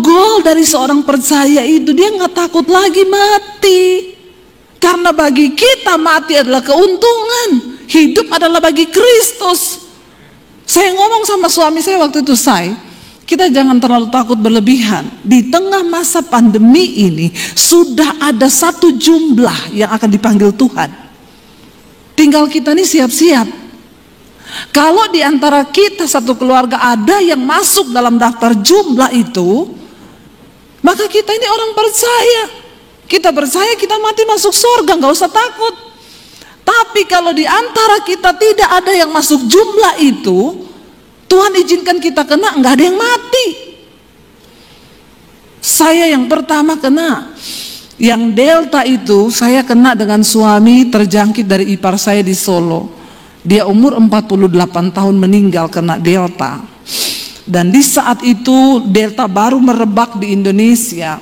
goal dari seorang percaya itu, dia nggak takut lagi mati. Karena bagi kita mati adalah keuntungan, hidup adalah bagi Kristus. Saya ngomong sama suami saya waktu itu, kita jangan terlalu takut berlebihan. Di tengah masa pandemi ini sudah ada satu jumlah yang akan dipanggil Tuhan. Tinggal kita nih siap-siap. Kalau di antara kita satu keluarga ada yang masuk dalam daftar jumlah itu, maka kita ini orang percaya. Kita percaya kita mati masuk surga, nggak usah takut. Tapi kalau di antara kita tidak ada yang masuk jumlah itu, Tuhan izinkan kita kena, nggak ada yang mati. Saya yang pertama kena, yang Delta itu saya kena dengan suami terjangkit dari ipar saya di Solo. Dia umur 48 tahun meninggal kena Delta. Dan di saat itu Delta baru merebak di Indonesia.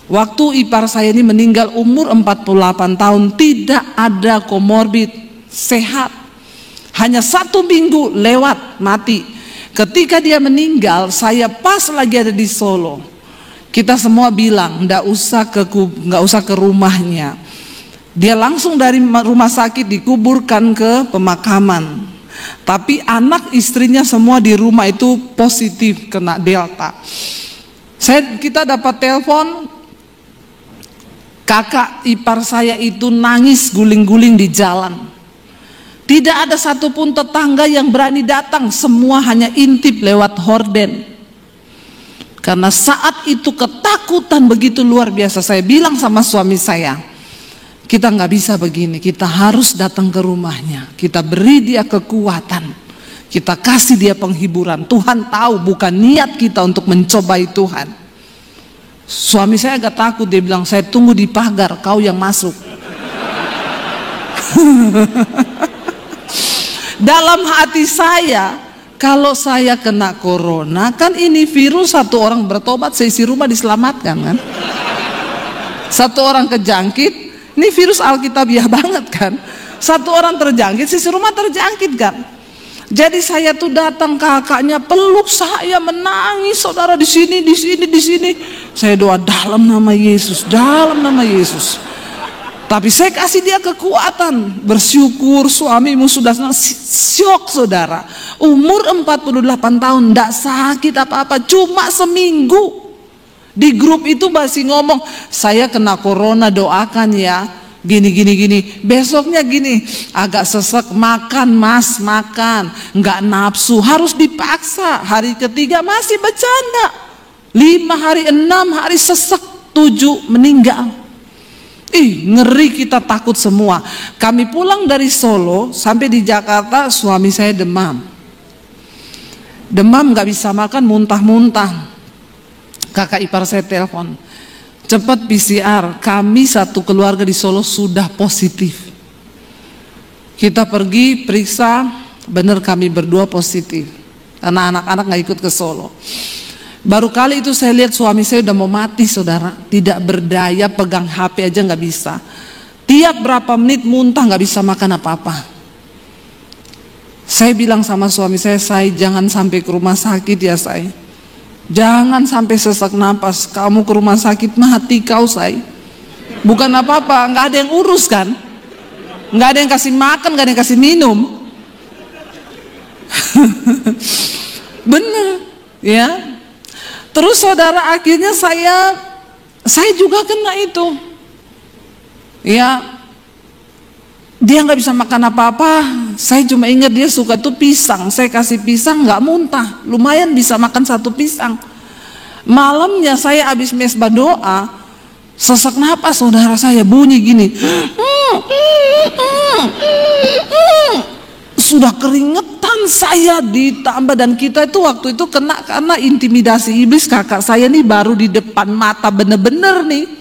Waktu ipar saya ini meninggal umur 48 tahun, tidak ada komorbid, sehat. Hanya 1 minggu lewat mati. Ketika dia meninggal, saya pas lagi ada di Solo. Kita semua bilang nggak usah ke rumahnya. Dia langsung dari rumah sakit dikuburkan ke pemakaman. Tapi anak istrinya semua di rumah itu positif kena Delta. Kita dapat telepon, kakak ipar saya itu nangis guling-guling di jalan. Tidak ada satupun tetangga yang berani datang, semua hanya intip lewat horden. Karena saat itu ketakutan begitu luar biasa. Saya bilang sama suami saya, kita nggak bisa begini, kita harus datang ke rumahnya. Kita beri dia kekuatan, kita kasih dia penghiburan. Tuhan tahu bukan niat kita untuk mencobai Tuhan. Suami saya agak takut, dia bilang, saya tunggu di pagar, kau yang masuk. Dalam hati saya, kalau saya kena corona, kan ini virus, satu orang bertobat, seisi rumah diselamatkan kan. Satu orang kejangkit, ini virus Alkitabiah banget kan. Satu orang terjangkit, seisi rumah terjangkit kan. Jadi saya tuh datang, kakaknya peluk saya, menangis, saudara, di sini. Saya doa dalam nama Yesus, dalam nama Yesus. Tapi saya kasih dia kekuatan. Bersyukur suamimu sudah syok, saudara. Umur 48 tahun, tidak sakit apa-apa, cuma seminggu. Di grup itu masih ngomong, saya kena corona, doakan ya. Gini. Besoknya gini, agak sesek, makan mas, makan. Nggak nafsu, harus dipaksa. Hari ketiga masih bercanda. 5 hari, 6 hari sesek, 7 meninggal. Ngeri, kita takut semua. Kami pulang dari Solo sampai di Jakarta, suami saya demam gak bisa makan, muntah-muntah. Kakak ipar saya telepon, cepat PCR, kami satu keluarga di Solo sudah positif. Kita pergi periksa, benar kami berdua positif. Karena anak-anak gak ikut ke Solo. Baru kali itu saya lihat suami saya udah mau mati, saudara. Tidak berdaya, pegang HP aja gak bisa. Tiap berapa menit muntah, gak bisa makan apa-apa. Saya bilang sama suami saya jangan sampai ke rumah sakit ya saya. Jangan sampai sesak napas. Kamu ke rumah sakit mati kau saya. Bukan apa-apa, nggak ada yang urus kan? Nggak ada yang kasih makan, nggak ada yang kasih minum. Bener, ya. Terus saudara, akhirnya saya juga kena itu. Ya, dia nggak bisa makan apa-apa. Saya cuma ingat dia suka tuh pisang. Saya kasih pisang nggak muntah, lumayan bisa makan 1 pisang. Malamnya saya habis mesbah doa, sesak napas saudara saya bunyi gini. Sudah keringetan saya ditambah, dan kita itu waktu itu kena karena intimidasi iblis. Kakak saya nih baru di depan mata bener-bener nih.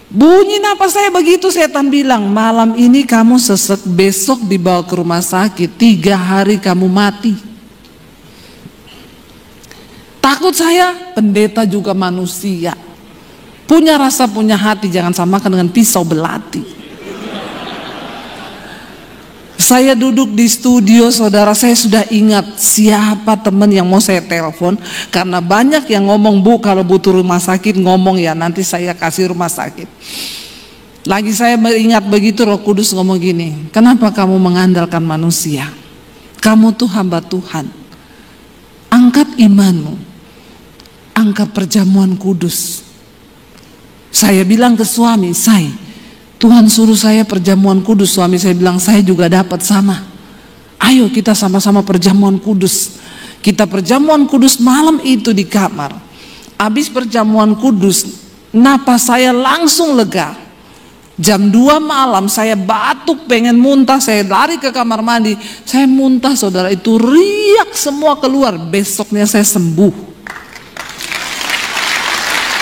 Bunyi napas saya begitu, setan bilang, malam ini kamu sesek, besok dibawa ke rumah sakit, 3 hari kamu mati. Takut saya, pendeta juga manusia. Punya rasa, punya hati, jangan samakan dengan pisau belati. Saya duduk di studio, saudara, saya sudah ingat siapa teman yang mau saya telepon. Karena banyak yang ngomong, Bu kalau butuh rumah sakit ngomong ya, nanti saya kasih rumah sakit. Lagi saya ingat begitu, Roh Kudus ngomong gini, kenapa kamu mengandalkan manusia? Kamu tuh hamba Tuhan. Angkat imanmu, angkat perjamuan kudus. Saya bilang ke suami, Tuhan suruh saya perjamuan kudus. Suami saya bilang, saya juga dapat sama. Ayo kita sama-sama perjamuan kudus. Kita perjamuan kudus malam itu di kamar. Habis perjamuan kudus, napas saya langsung lega. Jam 2 malam saya batuk, pengen muntah. Saya lari ke kamar mandi. Saya muntah saudara, itu riak semua keluar. Besoknya saya sembuh.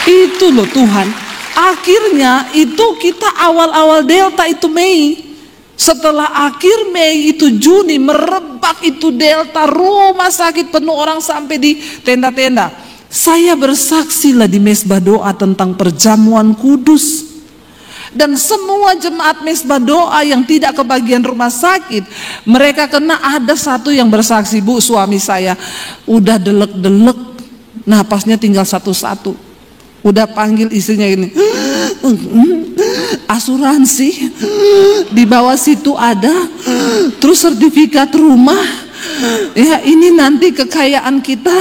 Itu loh Tuhan. Akhirnya itu kita awal-awal Delta itu Mei. Setelah akhir Mei itu Juni merebak itu Delta, rumah sakit penuh orang sampai di tenda-tenda. Saya bersaksi lah di mesbah doa tentang perjamuan kudus. Dan semua jemaat mesbah doa yang tidak kebagian rumah sakit, mereka kena. Ada satu yang bersaksi, Bu, suami saya udah delek-delek, napasnya tinggal satu-satu. Udah panggil istrinya ini, asuransi di bawah situ ada, terus sertifikat rumah, ya ini nanti kekayaan kita,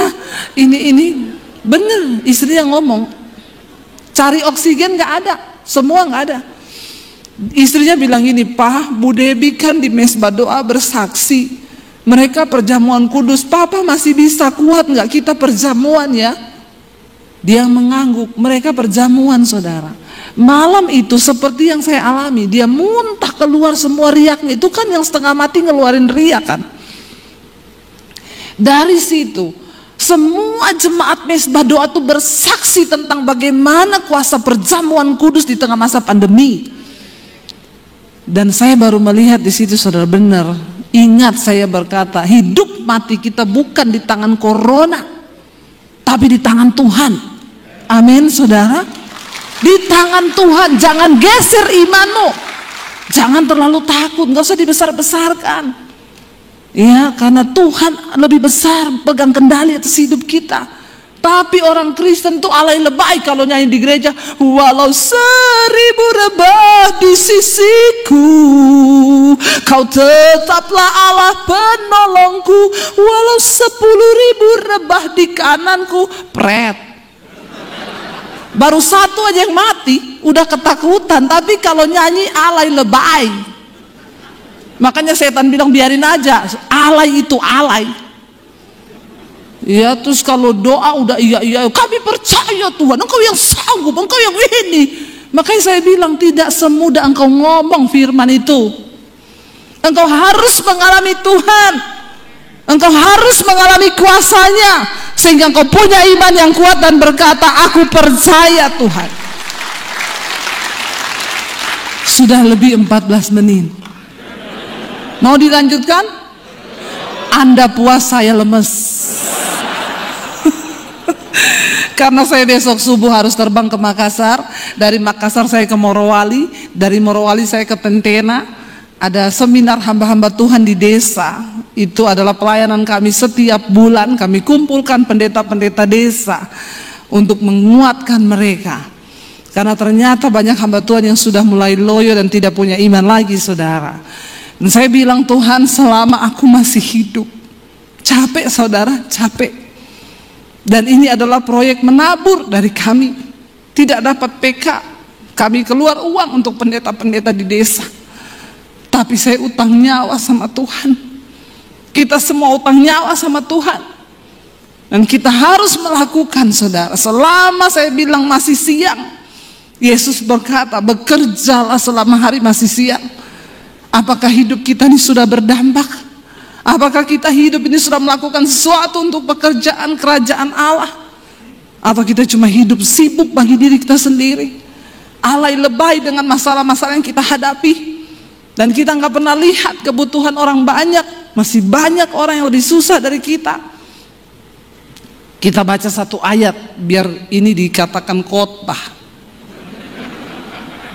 ini bener. Istrinya ngomong, cari oksigen nggak ada, semua nggak ada. Istrinya bilang gini, Pak, Bu Debi kan di mesbah doa bersaksi, mereka perjamuan kudus, Papa masih bisa kuat nggak kita perjamuan ya? Dia mengangguk, mereka perjamuan saudara. Malam itu seperti yang saya alami, dia muntah keluar semua riaknya. Itu kan yang setengah mati ngeluarin riak kan. Dari situ semua jemaat mesbah doa itu bersaksi tentang bagaimana kuasa perjamuan kudus di tengah masa pandemi. Dan saya baru melihat di situ saudara, benar. Ingat saya berkata, hidup mati kita bukan di tangan corona, tapi di tangan Tuhan. Amin saudara. Di tangan Tuhan. Jangan geser imanmu, jangan terlalu takut, gak usah dibesar-besarkan ya, karena Tuhan lebih besar, pegang kendali atas hidup kita. Tapi orang Kristen tuh alay lebay kalau nyanyi di gereja, walau 1000 rebah di sisiku, kau tetaplah Allah penolongku, walau 10.000 rebah di kananku. Pret, baru 1 aja yang mati udah ketakutan, tapi kalau nyanyi alay lebay. Makanya setan bilang biarin aja, alay itu alay. Ya, terus kalau doa udah iya, kami percaya Tuhan, Engkau yang sanggup, Engkau yang ini. Makanya saya bilang tidak semudah engkau ngomong firman itu. Engkau harus mengalami Tuhan, engkau harus mengalami kuasanya, sehingga engkau punya iman yang kuat dan berkata, aku percaya Tuhan. Sudah lebih 14 menit. Mau dilanjutkan? Anda puas, saya lemes. Karena saya besok subuh harus terbang ke Makassar. Dari Makassar saya ke Morowali. Dari Morowali saya ke Tentena. Ada seminar hamba-hamba Tuhan di desa. Itu adalah pelayanan kami setiap bulan. Kami kumpulkan pendeta-pendeta desa untuk menguatkan mereka. Karena ternyata banyak hamba Tuhan yang sudah mulai loyo dan tidak punya iman lagi, saudara. Dan saya bilang, Tuhan, selama aku masih hidup, capek saudara, capek. Dan ini adalah proyek menabur dari kami. Tidak dapat PK, kami keluar uang untuk pendeta-pendeta di desa. Tapi saya utang nyawa sama Tuhan. Kita semua utang nyawa sama Tuhan. Dan kita harus melakukan, saudara. Selama saya bilang masih siang, Yesus berkata, bekerjalah selama hari masih siang. Apakah hidup kita ini sudah berdampak? Apakah kita hidup ini sudah melakukan sesuatu untuk pekerjaan kerajaan Allah? Atau kita cuma hidup sibuk bagi diri kita sendiri, alay lebay dengan masalah-masalah yang kita hadapi, dan kita nggak pernah lihat kebutuhan orang banyak. Masih banyak orang yang lebih susah dari kita. Kita baca satu ayat biar ini dikatakan khotbah.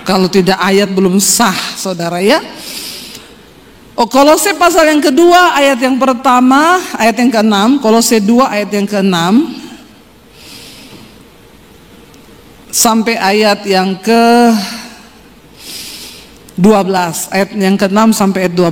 Kalau tidak ayat belum sah, saudara ya. Kolose pasal yang kedua ayat yang pertama, ayat yang ke-6. Kolose 2 ayat yang ke-6 sampai ayat yang ke-12. Ayat yang ke-6 sampai ayat 12.